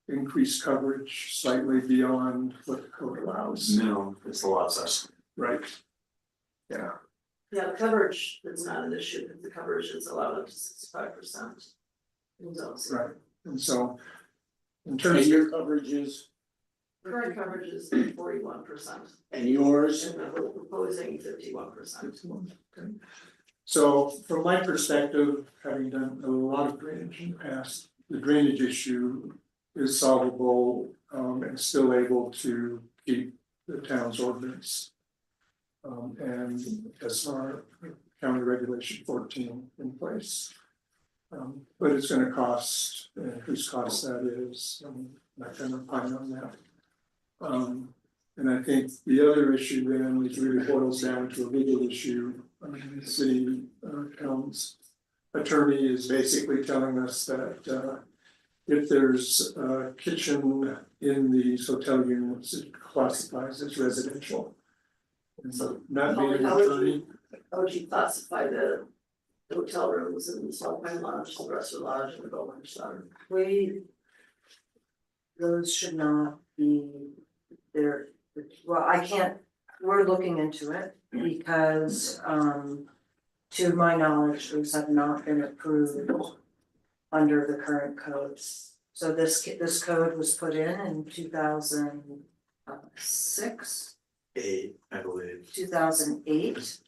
increased coverage slightly beyond what the code allows. No, it's a lot size. Right. Yeah. Yeah, the coverage is not an issue, because the coverage is allowed up to 65%. Right, and so in terms of your coverages, Current coverage is 41%, and yours. and we're proposing 51%. Okay. So from my perspective, having done a lot of drainage in the past, the drainage issue is solvable, and still able to keep the town's ordinance. And SR County Regulation 14 in place. But it's gonna cost, whose cost that is, I'm not gonna opine on that. And I think the other issue then is really boils down to a legal issue. The city town's attorney is basically telling us that if there's a kitchen in these hotel units, it classifies as residential. And so not being an attorney, How would you classify the hotel rooms and the Alpine Lodge, the restaurant lodge and the Golden Star? Those should not be there, well, I can't, we're looking into it because, to my knowledge, those have not been approved under the current codes. So this code was put in 2006. 8, I believe. 2008.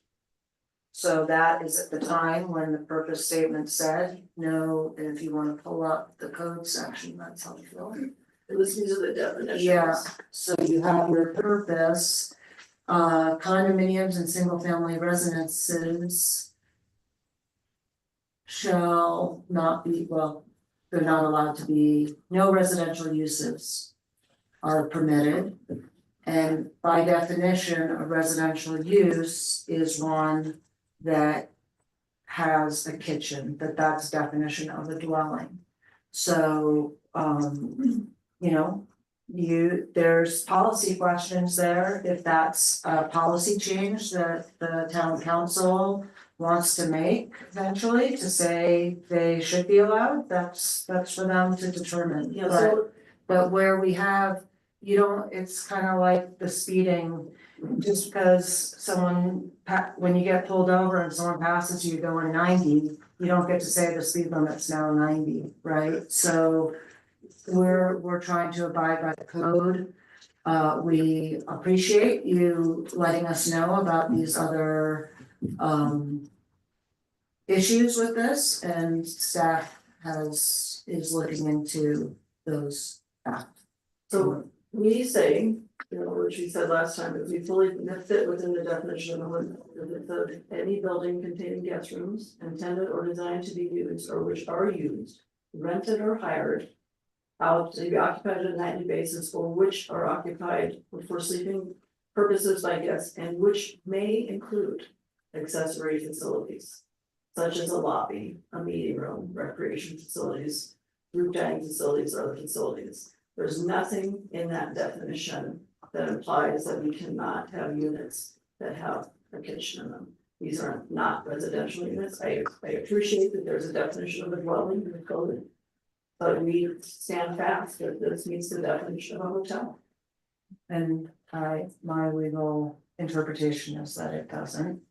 So that is at the time when the purpose statement said, no, and if you wanna pull up the code section, that's helpful. These are the definitions. Yeah, so you have your purpose, condominiums and single family residences shall not be, well, they're not allowed to be, no residential uses are permitted. And by definition, a residential use is one that has a kitchen, that's definition of a dwelling. So, you know, there's policy questions there, if that's a policy change that the town council wants to make eventually to say they should be allowed, that's for them to determine. Yeah, so But where we have, you don't, it's kind of like the speeding, just because when you get pulled over and someone passes you going 90, you don't get to say the speed limit's now 90, right? So we're trying to abide by the code. We appreciate you letting us know about these other issues with this, and staff is looking into those. So we say, you know, what you said last time, if we fully fit within the definition of any building containing guest rooms intended or designed to be used or which are used, rented or hired out to be occupied on a nightly basis, or which are occupied for sleeping purposes by guests, and which may include accessory facilities such as a lobby, a meeting room, recreation facilities, group dining facilities, or other facilities. There's nothing in that definition that implies that we cannot have units that have a kitchen in them. These are not residential units. I appreciate that there's a definition of a dwelling in the code, but we stand fast that this meets the definition of a hotel. And my legal interpretation is that it doesn't.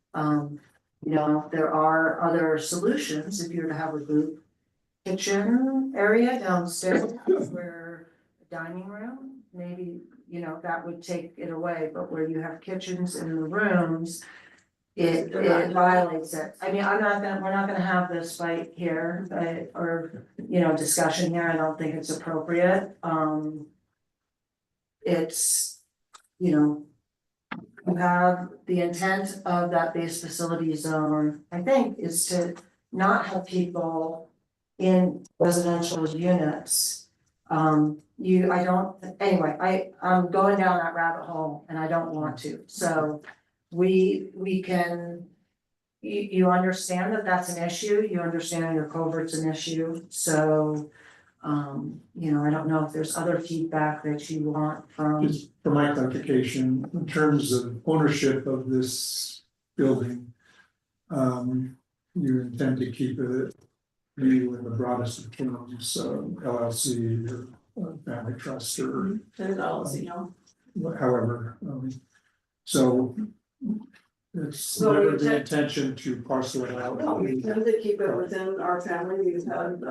You know, there are other solutions if you were to have a group kitchen area downstairs where a dining room, maybe, you know, that would take it away, but where you have kitchens in the rooms, it violates it. I mean, we're not gonna have this fight here, or, you know, discussion here. I don't think it's appropriate. It's, you know, you have the intent of that base facility zone, I think, is to not have people in residential units. I'm going down that rabbit hole and I don't want to, so we can. You understand that that's an issue, you understand your covert's an issue, so. You know, I don't know if there's other feedback that you want from. just for my clarification, in terms of ownership of this building. You intend to keep it, you in the broadest of terms, LLC or family trust or however, so. It's No, we never the intend- intention to parcel it out. No, we tend to keep it within our family. We've had,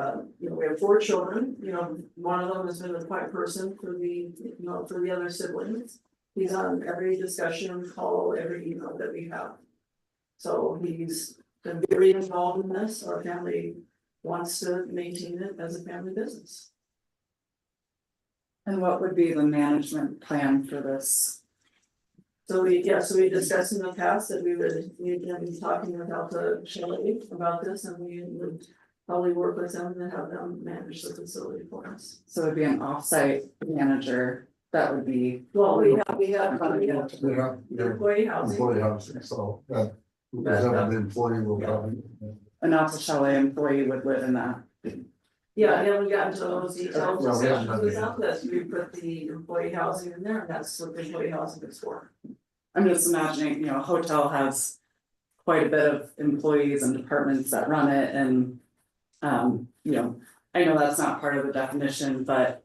you know, we have 4 children, you know, one of them has been the point person for the other siblings. He's on every discussion call, every email that we have. So he's been very involved in this. Our family wants to maintain it as a family business. And what would be the management plan for this? So we discussed in the past that we would, we'd been talking with Alta Chalet about this, and we would probably work with them to have them manage the facility for us. So it'd be an offsite manager that would be, Well, we have Yeah, employee housing. employee housing, so, because an employee will probably. an Alta Chalet employee would live in that. Yeah, I haven't gotten to those details, Well, we haven't done without this, we put the employee housing in there, and that's what the employee housing is for. I'm just imagining, a hotel has quite a bit of employees and departments that run it and. I know that's not part of the definition, but.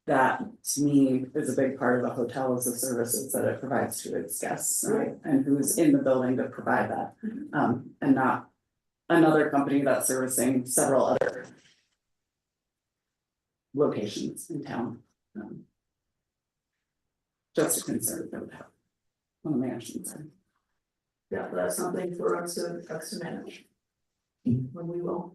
That to me is a big part of a hotel is the services that it provides to its guests, right? And who's in the building to provide that, and not. Another company that's servicing several other. Locations in town. Just a concern that would have. On the management side. Yeah, that's something for us to manage. When we will.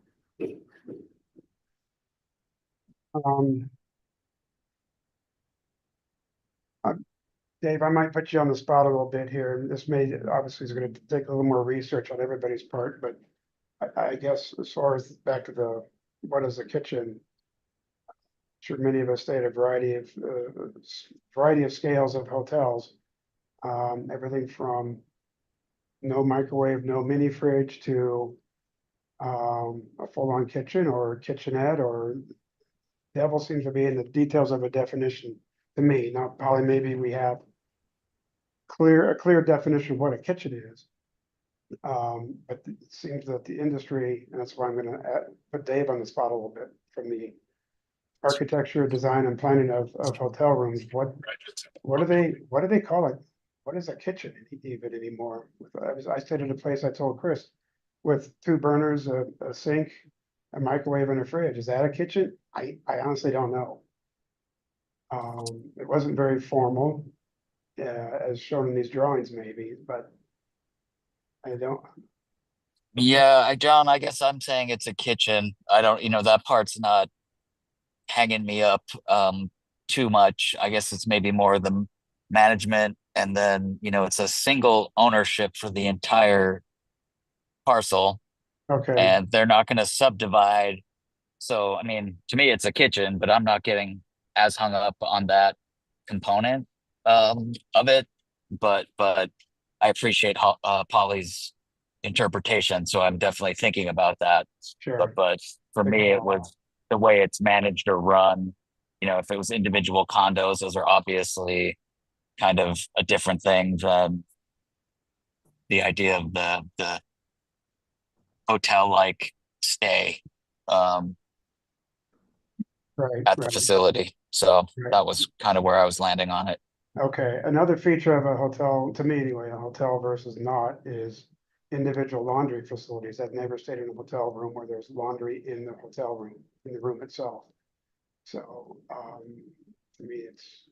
Dave, I might put you on the spot a little bit here, and this may, obviously is gonna take a little more research on everybody's part, but. I guess as far as back to what is a kitchen? Sure, many of us stay at a variety of scales of hotels. Everything from. No microwave, no mini fridge to. A full-on kitchen or kitchenette or. Devil seems to be in the details of a definition to me. Now, probably maybe we have. A clear definition of what a kitchen is. But it seems that the industry, and that's why I'm gonna put Dave on the spot a little bit from the. Architecture, design and planning of hotel rooms, what do they call it? What is a kitchen even anymore? I stayed at a place, I told Chris, with 2 burners, a sink, a microwave and a fridge. Is that a kitchen? I honestly don't know. It wasn't very formal, as shown in these drawings maybe, but. I don't, Yeah, John, I guess I'm saying it's a kitchen. I don't, that part's not hanging me up too much. I guess it's maybe more the management and then, it's a single ownership for the entire parcel okay, and they're not going to subdivide. So, I mean, to me, it's a kitchen, but I'm not getting as hung up on that component of it. But I appreciate Polly's interpretation, so I'm definitely thinking about that. sure, But for me, it was the way it's managed or run. If it was individual condos, those are obviously kind of a different thing than the idea of the hotel-like stay right, at the right. facility. So Right. that was kind of where I was landing on it. Okay, another feature of a hotel, to me anyway, a hotel versus not, is individual laundry facilities. I've never stayed in a hotel room where there's laundry in the hotel room, in the room itself. So, to me, it's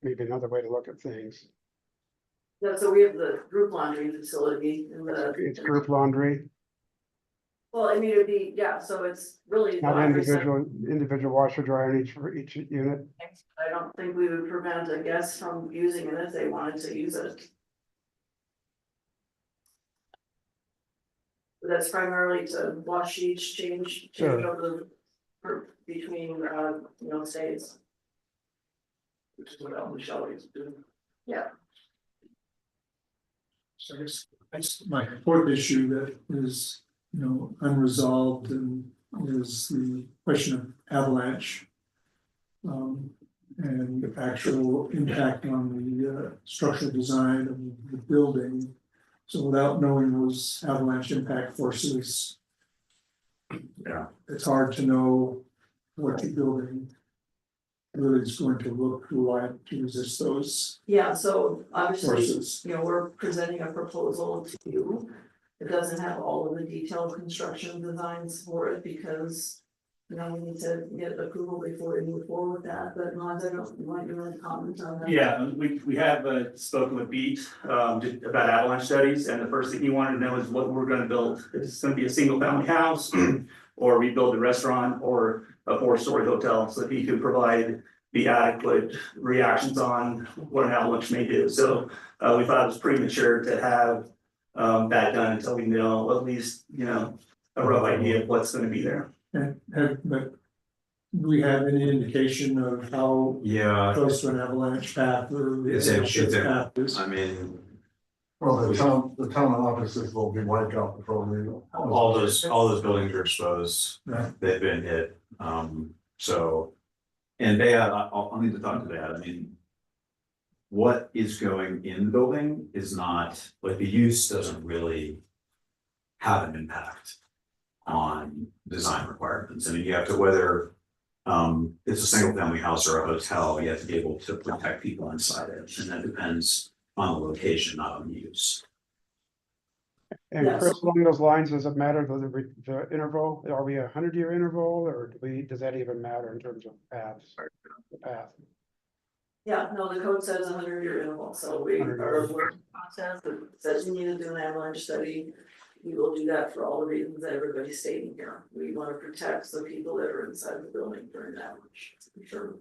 maybe another way to look at things. Yeah, so we have the group laundry facility in It's group laundry, well, I mean, it'd be, yeah, so it's really. not laundry center. individual washer dryer in each unit. I don't think we would prevent a guest from using it if they wanted to use it. But that's primarily to wash sheets, change Sure. over between, stays. Which is what all the Shelley's do. Yeah. So I guess my 4th issue that is, unresolved and is the question of avalanche. And the actual impact on the structural design of the building. So without knowing those avalanche impact forces. Yeah. It's hard to know what the building really is going to look like to resist those Yeah, so obviously, forces. we're presenting a proposal to you. It doesn't have all of the detailed construction designs for it because. We need to get approval before we move forward with that, but Mons, I don't want you to comment on that. Yeah, we have spoken with Beat just about avalanche studies, and the first thing he wanted to know is what we're gonna build. If it's gonna be a single family house, or we build a restaurant or a 4-story hotel, so that he could provide be adequate reactions on what an avalanche may do. So we thought it was premature to have that done until we know at least, a rough idea of what's gonna be there. But do we have any indication of how Yeah, close to an avalanche path or the It's a- ship it's a- path is? I mean, Well, the town offices will be wiped off the program. all those buildings are exposed, Right. they've been hit, so. And they, I'll need to talk to that, I mean. What is going in the building is not, like, the use doesn't really have an impact on design requirements. I mean, you have to, whether it's a single family house or a hotel, you have to be able to protect people inside it, and that depends on the location, not on the use. And Yes. Chris, along those lines, does it matter the interval? Are we 100-year interval, or does that even matter in terms of paths? The path. Yeah, no, the code says 100-year interval, so we 100 are years. working process, it says you need to do an avalanche study. We will do that for all the reasons that everybody's stating here. We want to protect the people that are inside the building during an avalanche, for sure.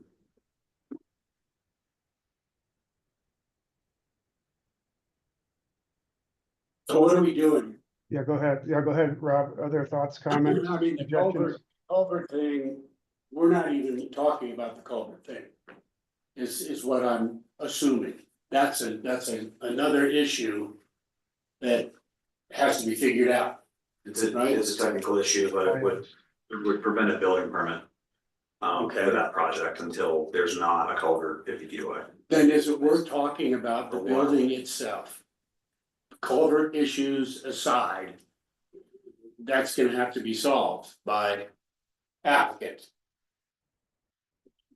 So what are we doing? Yeah, go ahead, Rob. Other thoughts, comments? I mean, the suggestions? culvert thing, we're not even talking about the culvert thing. Is what I'm assuming. That's another issue that has to be figured out. It's a technical issue, but it would prevent a building permit. For that project until there's not a culvert 50 feet away. Then is it worth talking about the For what? building itself? Culvert issues aside, that's gonna have to be solved by applicant.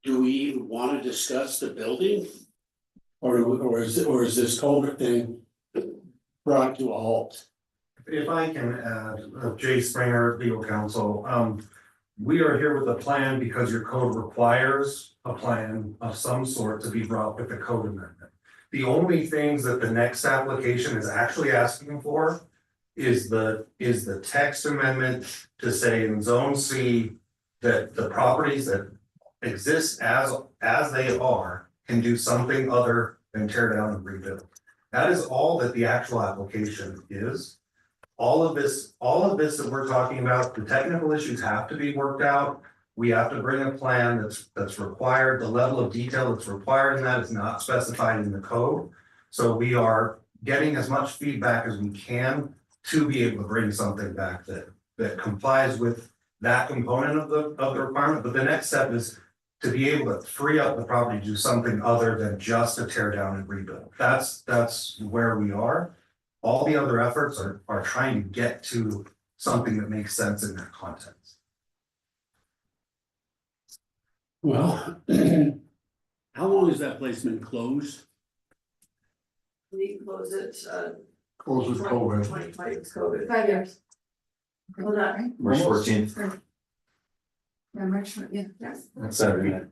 Do we even wanna discuss the building? Or is this culvert thing brought to a halt? If I can add, Jay Springer, legal counsel, we are here with a plan because your code requires a plan of some sort to be brought with the code amendment. The only things that the next application is actually asking for is the text amendment to say in zone C that the properties that exist as they are can do something other than tear down and rebuild. That is all that the actual application is. All of this that we're talking about, the technical issues have to be worked out. We have to bring a plan that's required. The level of detail that's required in that is not specified in the code. So we are getting as much feedback as we can to be able to bring something back that complies with that component of the requirement. But the next step is to be able to free up the property to do something other than just to tear down and rebuild. That's where we are. All the other efforts are trying to get to something that makes sense in that context. Well, how long has that place been closed? We close it, Close with COVID. 2020 was COVID. 5 years. Well, not, March 14th. Yeah, March, yeah, yes. That's Saturday.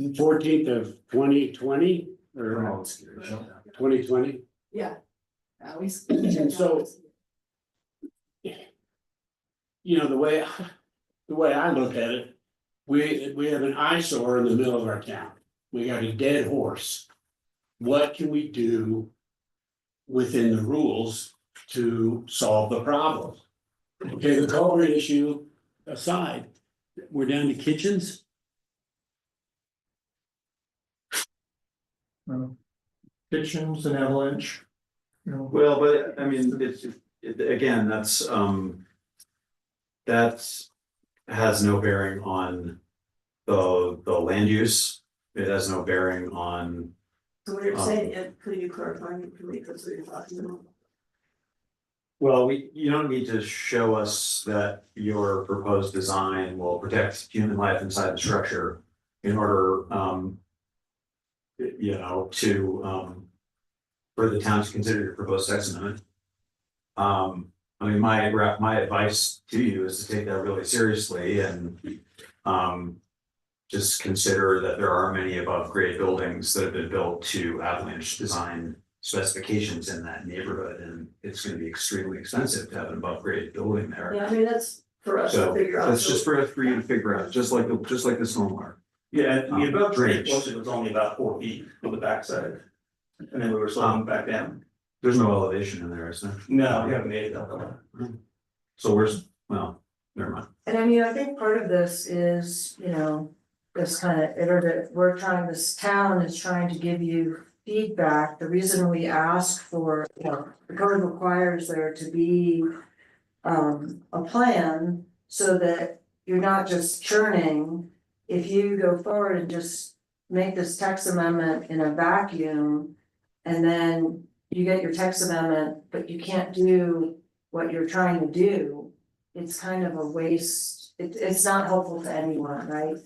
14th of 2020 or 2020? yeah, We. And so, you know, the way I look at it, we have an eyesore in the middle of our town. We got a dead horse. What can we do within the rules to solve the problem? Okay, the culvert issue aside, we're down to kitchens. Kitchens and avalanche. You know, Well, but I mean, again, that's has no bearing on the land use. It has no bearing on, so what you're saying, could you clarify for me, because what you're talking about? well, you don't need to show us that your proposed design will protect human life inside the structure in order, for the town to consider your proposed text amendment. I mean, my advice to you is to take that really seriously and, just consider that there are many above grade buildings that have been built to avalanche design specifications in that neighborhood, and it's gonna be extremely expensive to have an above grade building there. Yeah, I mean, that's for us to So figure out. that's just for you to figure out, just like the stormwater. Yeah, the above grade Drainage. portion was only about 4 feet on the backside. And then we were sloping back down. There's no elevation in there, is there? No, we haven't made it that far. So where's, well, never mind. And I mean, I think part of this is, you know, this kind of iterative, this town is trying to give you feedback. The reason we ask for, you know, the code requires there to be a plan so that you're not just churning. If you go forward and just make this text amendment in a vacuum, and then you get your text amendment, but you can't do what you're trying to do, it's kind of a waste. It's not helpful to anyone, right?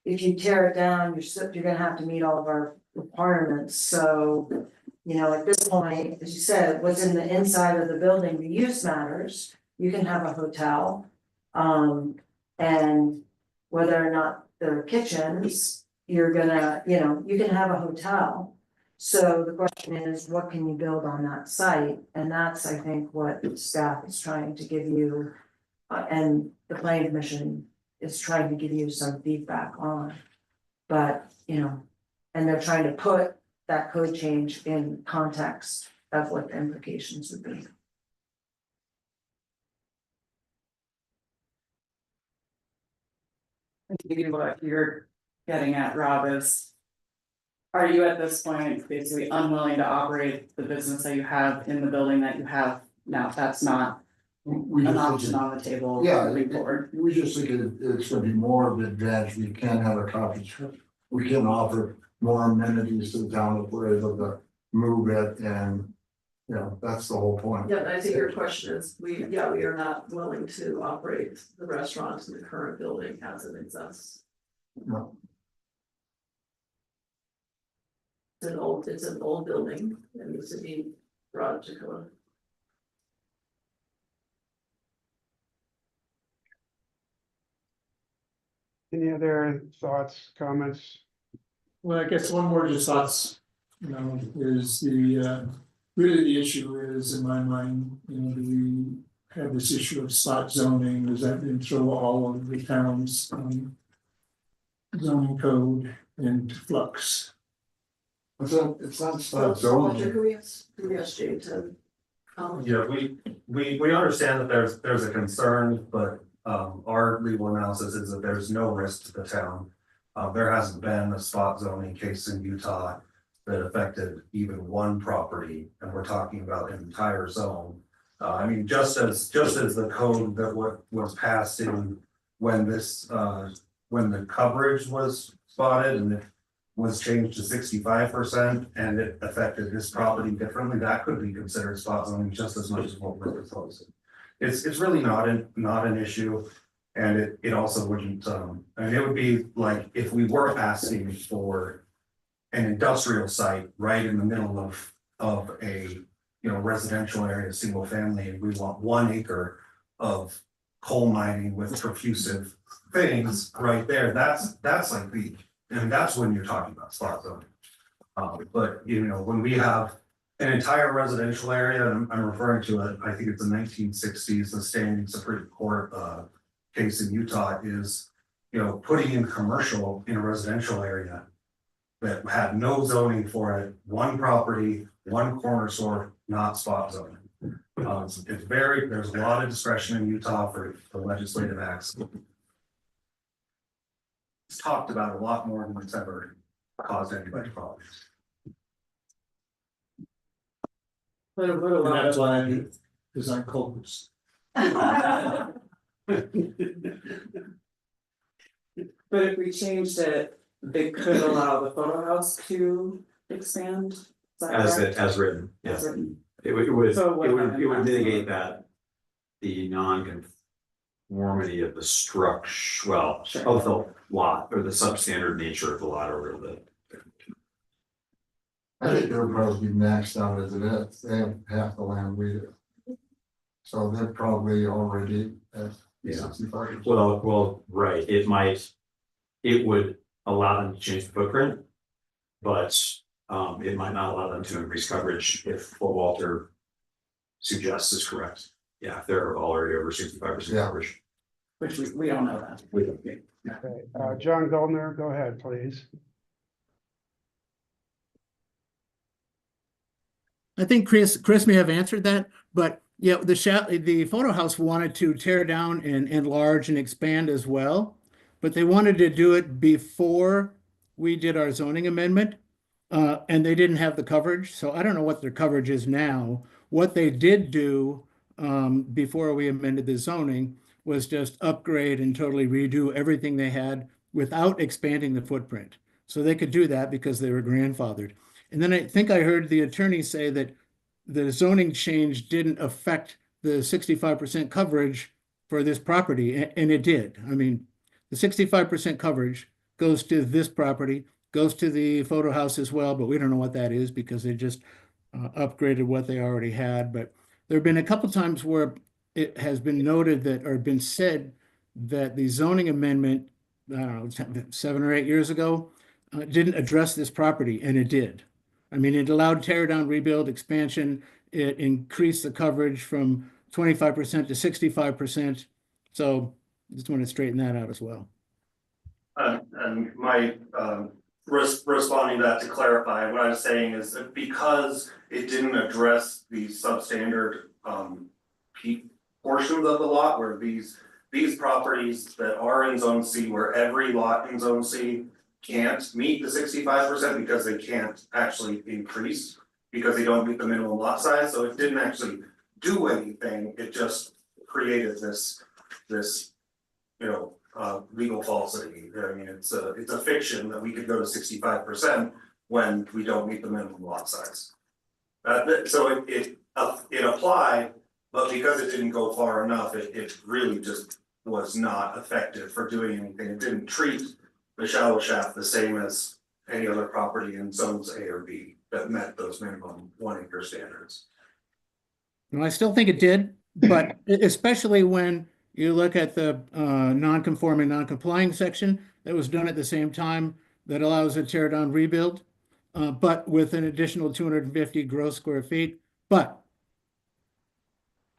If you tear it down, you're gonna have to meet all of our requirements, so. You know, at this point, as you said, what's in the inside of the building, the use matters, you can have a hotel. And whether or not there are kitchens, you're gonna, you know, you can have a hotel. So the question is, what can you build on that site? And that's, I think, what staff is trying to give you. And the planning commission is trying to give you some feedback on. But, you know, and they're trying to put that code change in context of what the implications would be. Maybe what you're getting at, Rob, is. Are you at this point basically unwilling to operate the business that you have in the building that you have now? That's not We an just option think on the table Yeah, moving forward. we just think it's gonna be more of an advantage, we can have a coffee shop. We can offer more amenities to the town if we're able to move it and, you know, that's the whole point. Yeah, I think your question is, we are not willing to operate the restaurant in the current building as it exists. No. It's an old building, it needs to be brought to code. Any other thoughts, comments? Well, I guess one more just thoughts, you know, is really the issue is, in my mind, you know, do we have this issue of spot zoning, does that then throw all of the town's zoning code into flux? It's not So, spot Roger, zoning. who we ask Jay to comment? Yeah, we understand that there's a concern, but our legal analysis is that there's no risk to the town. There hasn't been a spot zoning case in Utah that affected even one property, and we're talking about an entire zone. I mean, just as the code that was passed in when the coverage was spotted and it was changed to 65% and it affected this property differently, that could be considered spot zoning just as much as what we're proposing. It's really not an issue. And it also wouldn't, I mean, it would be like if we were asking for an industrial site right in the middle of a, you know, residential area, single family, and we want 1 acre of coal mining with profusive things right there, that's like that's when you're talking about spot zoning. But you know, when we have an entire residential area, and I'm referring to it, I think it's the 1960s, the standing Supreme Court case in Utah is, you know, putting in commercial in a residential area that had no zoning for it, 1 property, 1 corner store, not spot zoning. There's a lot of discretion in Utah for legislative acts. It's talked about a lot more than it's ever caused anybody problems. But And that's why I design culverts. But if we changed it, they could allow the photo house to expand. Is that correct? As written, As yes. written. It would So what it would happens? mitigate that. The non-conformity of the structure, well, Sure. of the lot or the substandard nature of the lot or the. I think they'll probably be maxed out as it is, they have half the land we do. So they're probably already at Yeah. 65. Well, right, it would allow them to change the footprint. But it might not allow them to increase coverage if what Walter suggests is correct. Yeah, if they're already over 65% Yeah. coverage. which we don't know that. Okay, John Goldner, go ahead, please. I think Chris may have answered that, but yeah, the photo house wanted to tear down and enlarge and expand as well. But they wanted to do it before we did our zoning amendment. And they didn't have the coverage, so I don't know what their coverage is now. What they did do before we amended the zoning was just upgrade and totally redo everything they had without expanding the footprint. So they could do that because they were grandfathered. And then I think I heard the attorney say that the zoning change didn't affect the 65% coverage for this property, and it did. I mean, the 65% coverage goes to this property, goes to the photo house as well, but we don't know what that is because they just upgraded what they already had. But there have been a couple times where it has been noted that, or been said that the zoning amendment, I don't know, 7 or 8 years ago, didn't address this property, and it did. I mean, it allowed tear down, rebuild, expansion. It increased the coverage from 25% to 65%. So just want to straighten that out as well. And my, responding to that, to clarify, what I was saying is that because it didn't address the substandard, portions of the lot where these properties that are in zone C, where every lot in zone C can't meet the 65% because they can't actually increase, because they don't meet the minimum lot size, so it didn't actually do anything, it just created this, legal falsity. I mean, it's a fiction that we could go to 65% when we don't meet the minimum lot size. So it applied, but because it didn't go far enough, it really just was not effective for doing anything. It didn't treat the shallow shaft the same as any other property in zones A or B that met those minimum 1 acre standards. And I still think it did, but especially when you look at the non-conforming, non-complying section that was done at the same time that allows a tear down rebuild, but with an additional 250 gross square feet. But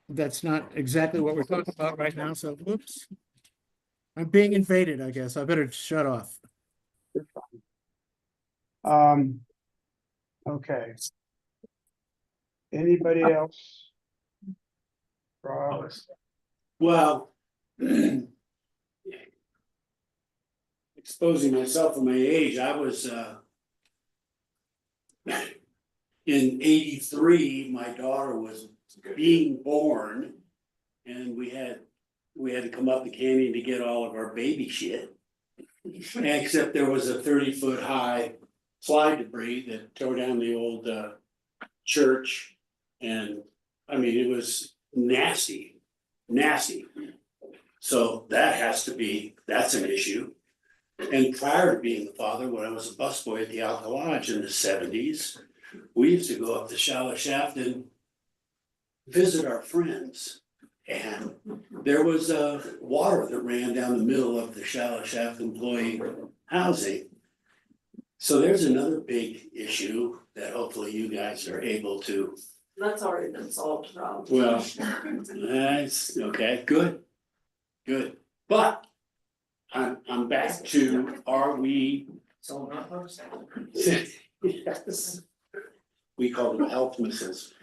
that's not exactly what we're talking about right now. So, whoops. I'm being invaded, I guess. I better shut off. Okay. Anybody else? Rob? Well, exposing myself for my age, I was in '83, my daughter was being born, and we had to come up the canyon to get all of our baby shit. Except there was a 30-foot high slide debris that tore down the old church, and I mean, it was nasty. So that's an issue. And prior to being the father, when I was a busboy at the Alta Lodge in the 70s, we used to go up the shallow shaft and visit our friends. And there was water that ran down the middle of the shallow shaft employee housing. So there's another big issue that hopefully you guys are able to. That's already been solved, Rob. Well, that's okay, good. But I'm back to, are we? Yes. We call them health missiles.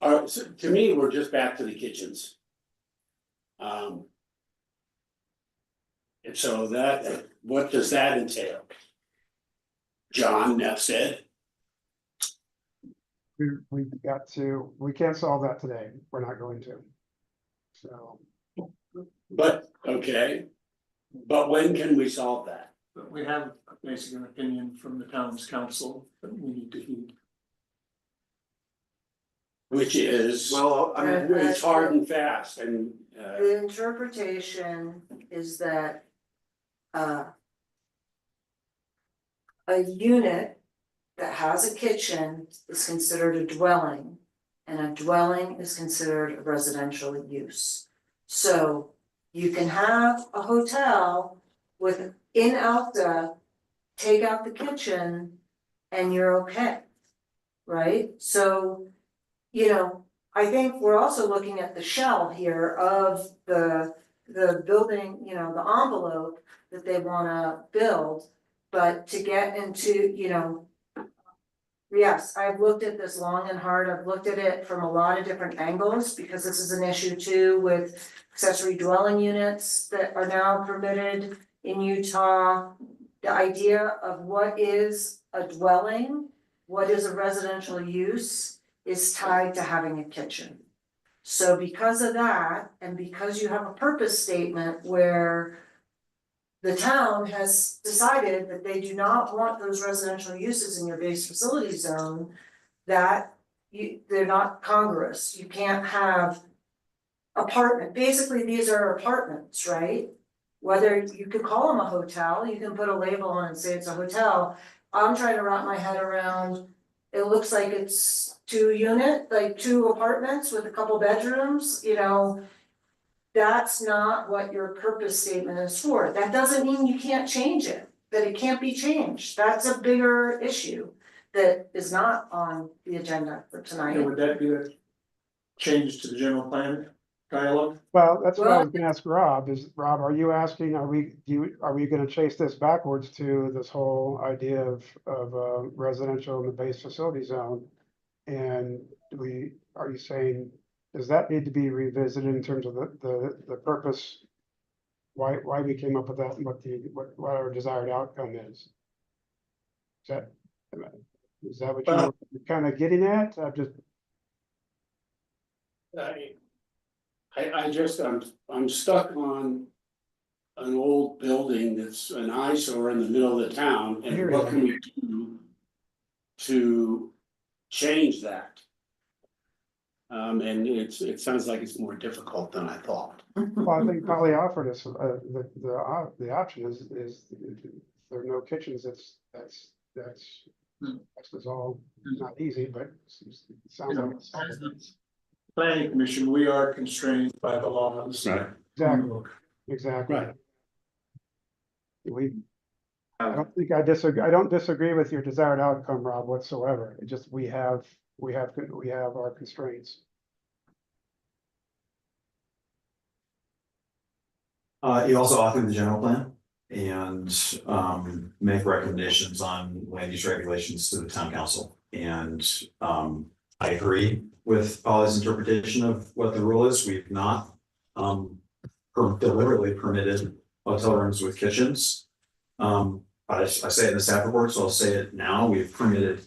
So to me, we're just back to the kitchens. And so what does that entail? John, Neff said. We can't solve that today. We're not going to. So. But, okay, but when can we solve that? But we have basically an opinion from the town's council that we need to heed. Which is, Well, I mean, it's hard and fast and. The interpretation is that a unit that has a kitchen is considered a dwelling, and a dwelling is considered a residential use. So you can have a hotel in Alta, take out the kitchen, and you're okay, right? So, I think we're also looking at the shell here of the the building, you know, the envelope that they wanna build. But to get into, you know, yes, I've looked at this long and hard. I've looked at it from a lot of different angles, because this is an issue too with accessory dwelling units that are now permitted in Utah. The idea of what is a dwelling, what is a residential use, is tied to having a kitchen. So because of that, and because you have a purpose statement where the town has decided that they do not want those residential uses in your base facility zone, that they're not congruous. You can't have basically these are apartments, right? Whether you could call them a hotel, you can put a label on and say it's a hotel. I'm trying to wrap my head around, it looks like it's 2 unit, like 2 apartments with a couple bedrooms, you know. That's not what your purpose statement is for. That doesn't mean you can't change it, that it can't be changed. That's a bigger issue that is not on the agenda for tonight. And would that be a change to the general plan dialogue? Well, that's what I Well- was gonna ask Rob, Rob, are you asking, are we gonna chase this backwards to this whole idea of residential in the base facility zone? And are you saying, does that need to be revisited in terms of the purpose? Why we came up with that, and what our desired outcome is? Is that what you're kind of getting at? I'm stuck on an old building that's an eyesore in the middle of the town, Here and it what is. can we do to change that? And it sounds like it's more difficult than I thought. Well, I think Polly offered us, the option is if there are no kitchens, that's all not easy, but it sounds like. Planning commission, we are constrained by the laws. Right. Exactly. Right. I don't think I disagree, I don't disagree with your desired outcome, Rob, whatsoever. It just, we have our constraints. You also author the general plan and make recommendations on land use regulations to the town council. And I agree with Polly's interpretation of what the rule is. We've not deliberately permitted hotel rooms with kitchens. I say it in the staff report, so I'll say it now. We've permitted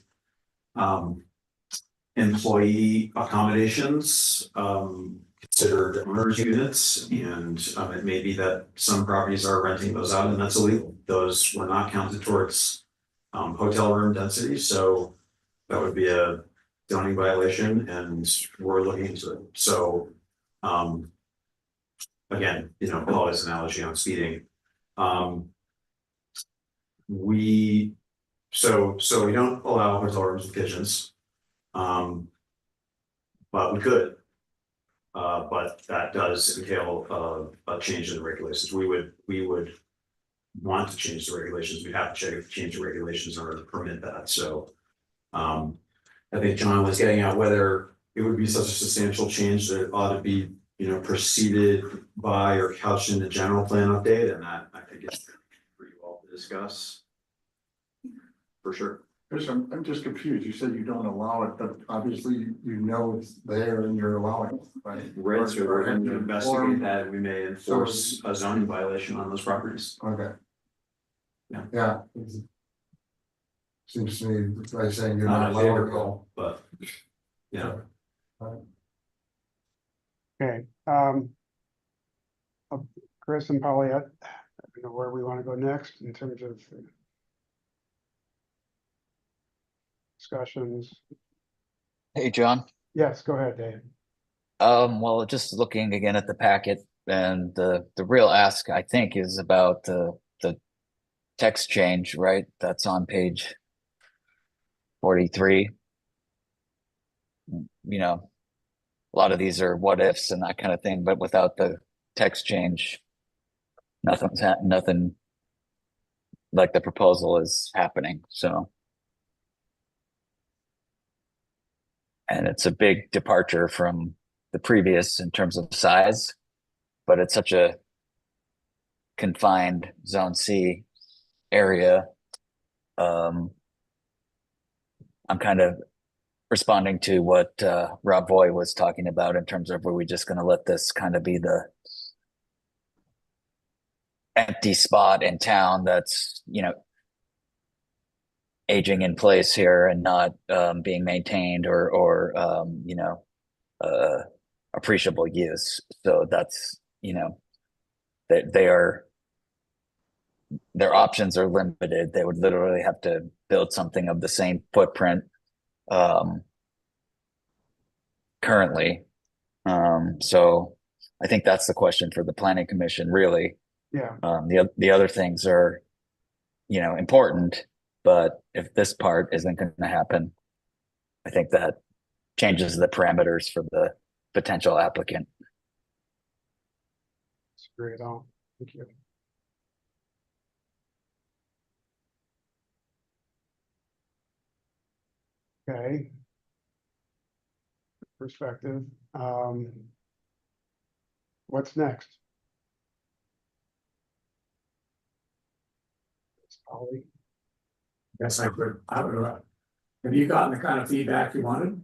employee accommodations considered owners units, and it may be that some properties are renting those out, and that's illegal. Those were not counted towards hotel room density, so that would be a zoning violation, and we're looking into it. So again, you know, Paul's analogy on speeding. We don't allow hotel rooms with kitchens. But we could. But that does entail a change in the regulations. We would want to change the regulations. We'd have to change the regulations in order to permit that. So I think John was getting at whether it would be such a substantial change that it ought to be, you know, preceded by or couched in the general plan update, and that I think is for you all to discuss. For sure. I'm just confused. You said you don't allow it, but obviously you know it's there and you're allowing it, right? Right, so we're going to investigate Or- that. We may enforce a zoning violation on those properties. Okay. Yeah. Yeah. Seems to me, by saying you're Not not a allowing favorite it. call, but yeah. Okay, Chris and Polly, I don't know where we want to go next in terms of discussions. Hey, John. Yes, go ahead, Dave. Well, just looking again at the packet, and the real ask, I think, is about the text change, right? That's on page 43. You know, a lot of these are what ifs and that kind of thing, but without the text change, nothing like the proposal is happening. So, and it's a big departure from the previous in terms of size, but it's such a confined zone C area. I'm kind of responding to what Rob Voy was talking about in terms of, were we just going to let this kind of be the empty spot in town that's, you know, aging in place here and not being maintained or you know, appreciable use. So that's, you know, that their options are limited. They would literally have to build something of the same footprint currently. So I think that's the question for the planning commission, really. Yeah, The other things are, you know, important, but if this part isn't going to happen, I think that changes the parameters for the potential applicant. disagree at all. Thank you. Okay. Perspective. What's next? Ollie? Guess I could, I don't know. Have you gotten the kind of feedback you wanted?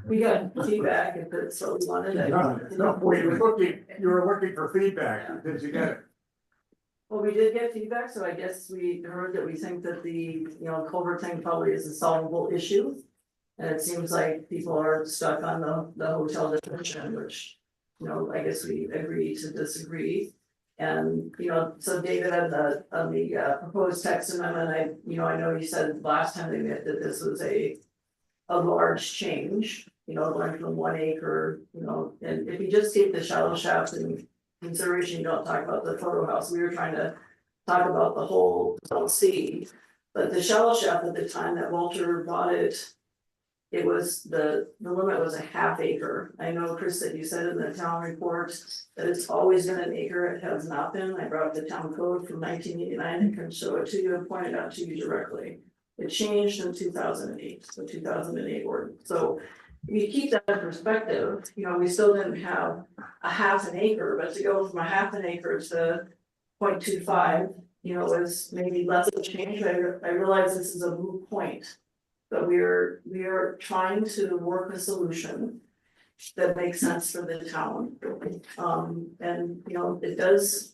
We got feedback if it's what we wanted. No, you were looking for feedback. Did you get it? Well, we did get feedback, so I guess we heard that we think that the, you know, culvert thing probably is a solvable issue. And it seems like people are stuck on the hotel definition, which, you know, I guess we agree to disagree. And, you know, so David, on the proposed text amendment, I know you said last time they met that this was a large change, you know, going from 1 acre, you know, and if you just take the shallow shaft in consideration, you don't talk about the photo house. We were trying to talk about the whole LC, but the shallow shaft at the time that Walter bought it, it was the limit was a ½ acre. I know, Chris, that you said in the town report that it's always been an acre. It has not been. I brought the town code from 1989 and can show it to you and point it out to you directly. It changed in 2008, the 2008 ordinance. So if you keep that in perspective, you know, we still didn't have a ½ acre, but to go from a ½ acre to 0.25, you know, was maybe less of a change. I realize this is a moot point. But we are trying to work a solution that makes sense for the town. And you know, there is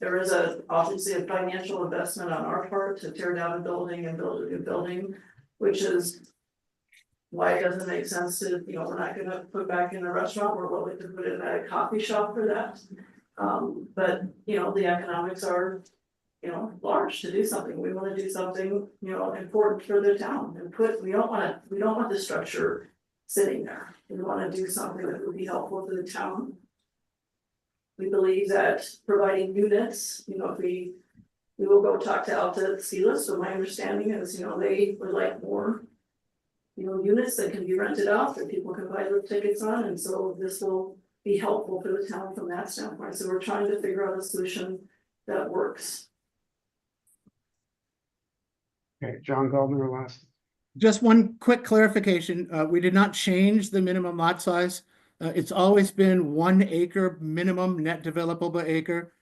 obviously a financial investment on our part to tear down a building and build a new building, which is why it doesn't make sense to, you know, we're not gonna put back in a restaurant, we're willing to put it in a coffee shop for that. But you know, the economics are, you know, large to do something. We want to do something, you know, important for the town and we don't want the structure sitting there. We want to do something that would be helpful to the town. We believe that providing units, you know, if we will go talk to Alta at Ski List, so my understanding is, you know, they would like more, you know, units that can be rented out that people can buy lift tickets on, and so this will be helpful for the town from that standpoint. So we're trying to figure out a solution that works. Okay, John Goldner, last. Just one quick clarification. We did not change the minimum lot size. It's always been 1 acre minimum net developable acre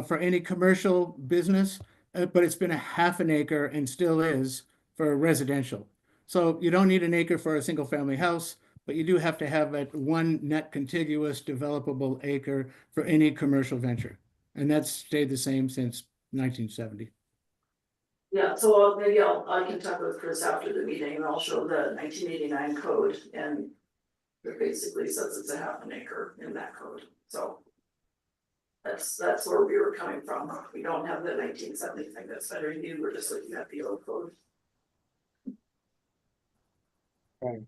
for any commercial business, but it's been a ½ acre and still is for residential. So you don't need an acre for a single family house, but you do have to have that 1 net contiguous developable acre for any commercial venture. And that's stayed the same since 1970. Yeah, so maybe I can talk with Chris after the meeting and I'll show the 1989 code, and it basically says it's a ½ acre in that code, so. That's where we were coming from. We don't have the 1970 thing that's been reviewed, we're just looking at the old code. Okay.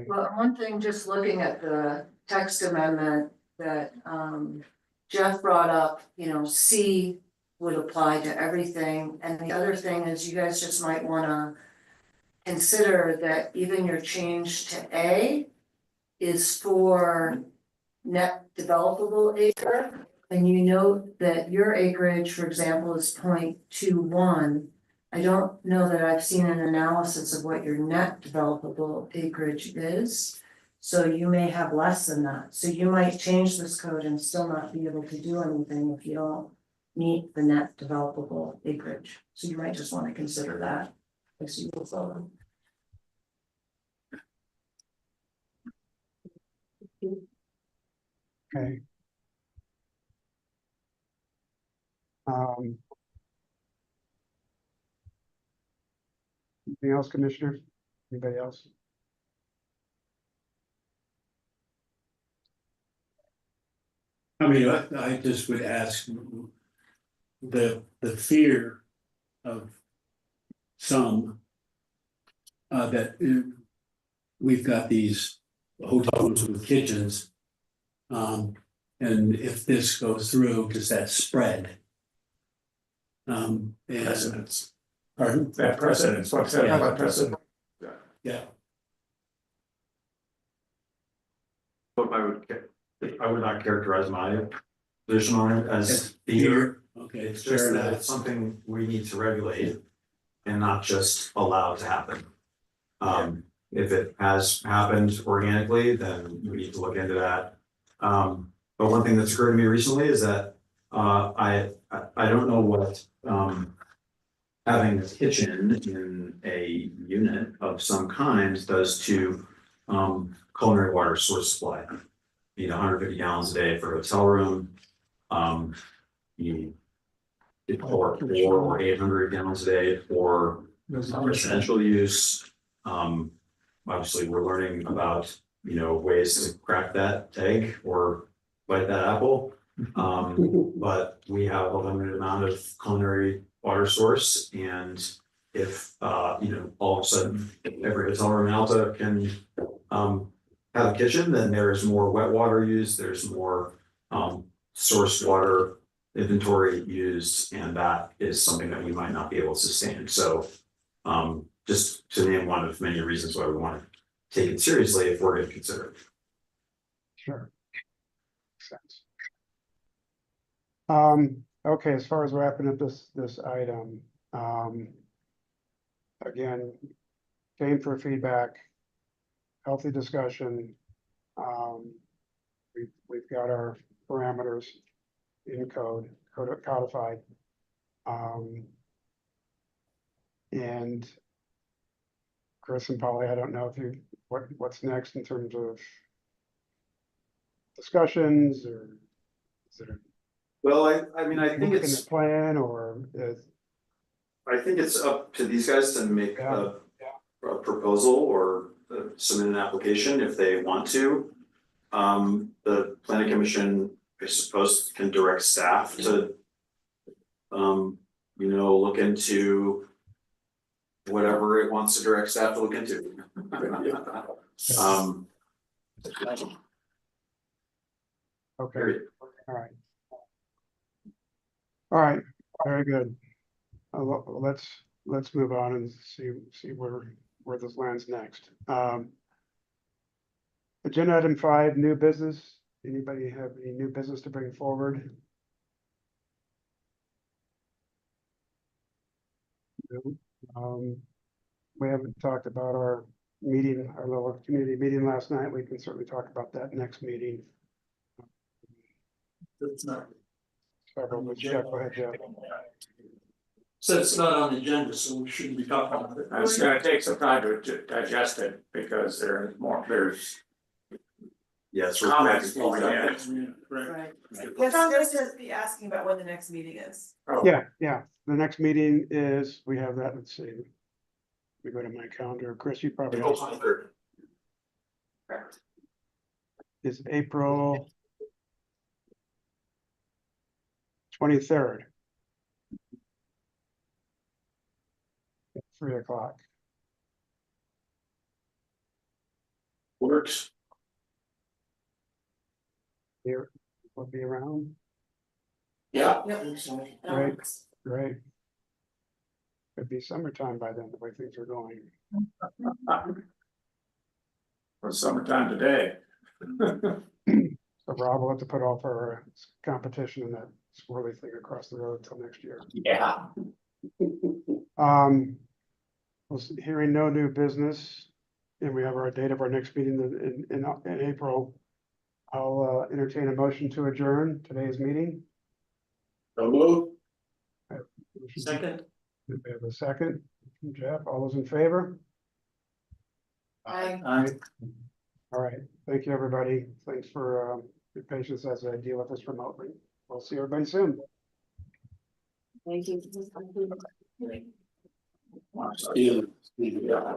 Well, one thing, just looking at the text amendment that Jeff brought up, you know, C would apply to everything. And the other thing is you guys just might wanna consider that even your change to A is for net developable acre. And you note that your acreage, for example, is 0.21. I don't know that I've seen an analysis of what your net developable acreage is. So you may have less than that. So you might change this code and still not be able to do anything if you don't meet the net developable acreage. So you might just want to consider that as you move forward. Okay. Um. Anything else, Commissioner? Anybody else? I mean, I just would ask the fear of some that we've got these hotels with kitchens. And if this goes through, does that spread? And, Precedents, pardon? that precedents, what's that Yeah. about precedent? Yeah, But I would not characterize my position on it as it's fear. fear, okay, It's fair just that enough. it's something we need to regulate and not just allow to happen. If it has happened organically, then we need to look into that. But one thing that's occurred to me recently is that I don't know what having a kitchen in a unit of some kind does to culinary water source supply. You know, 150 gallons a day for a hotel room. You or 400 or 800 gallons a day for residential use. Obviously, we're learning about, you know, ways to crack that egg or bite that apple. But we have a limited amount of culinary water source, and if you know, all of a sudden every hotel room in Alta can have a kitchen, then there's more wet water used, there's more source water inventory used, and that is something that we might not be able to sustain. So just to name one of many reasons why we want to take it seriously if we're going to consider it. Sure. Makes sense. Okay, as far as wrapping up this item, again, came for feedback, healthy discussion. We've got our parameters in codified. And Chris and Polly, I don't know if what's next in terms of discussions, or is there Well, I mean, I think in the it's, plan, or I think it's up to these guys to make a proposal or submit an application if they want to. The planning commission, I suppose, can direct staff to you know, look into whatever it wants to direct staff to look into. okay, Period. all right. All right, very good. Let's move on and see where this lands next. Agenda item 5, new business. Anybody have any new business to bring forward? No. We haven't talked about our meeting, our little community meeting last night. We can certainly talk about that next meeting. It's not. Jeff, go ahead, Jeff. So it's not on the agenda, so we shouldn't be talking about it. It's gonna take some time to digest it, because there's Yes. comments flowing in. Right. Yes, just be asking about when the next meeting is. Yeah, the next meeting is, we have that, let's see. Let me go to my calendar. Chris, you probably April have 23rd. is April 23rd. 3 o'clock. Works. Here, will be around. Yeah. Great, great. Could be summertime by then, the way things are going. It's summertime today. So Rob will have to put off our competition in that swirly thing across the road until next year. Yeah. Hearing no new business, and we have our date of our next meeting in April. I'll entertain a motion to adjourn today's meeting. So move. Second. We have a second. Jeff, all those in favor? I, All right, thank you, everybody. Thanks for your patience as I deal with this remotely. We'll see everybody soon. Thank you. Yeah.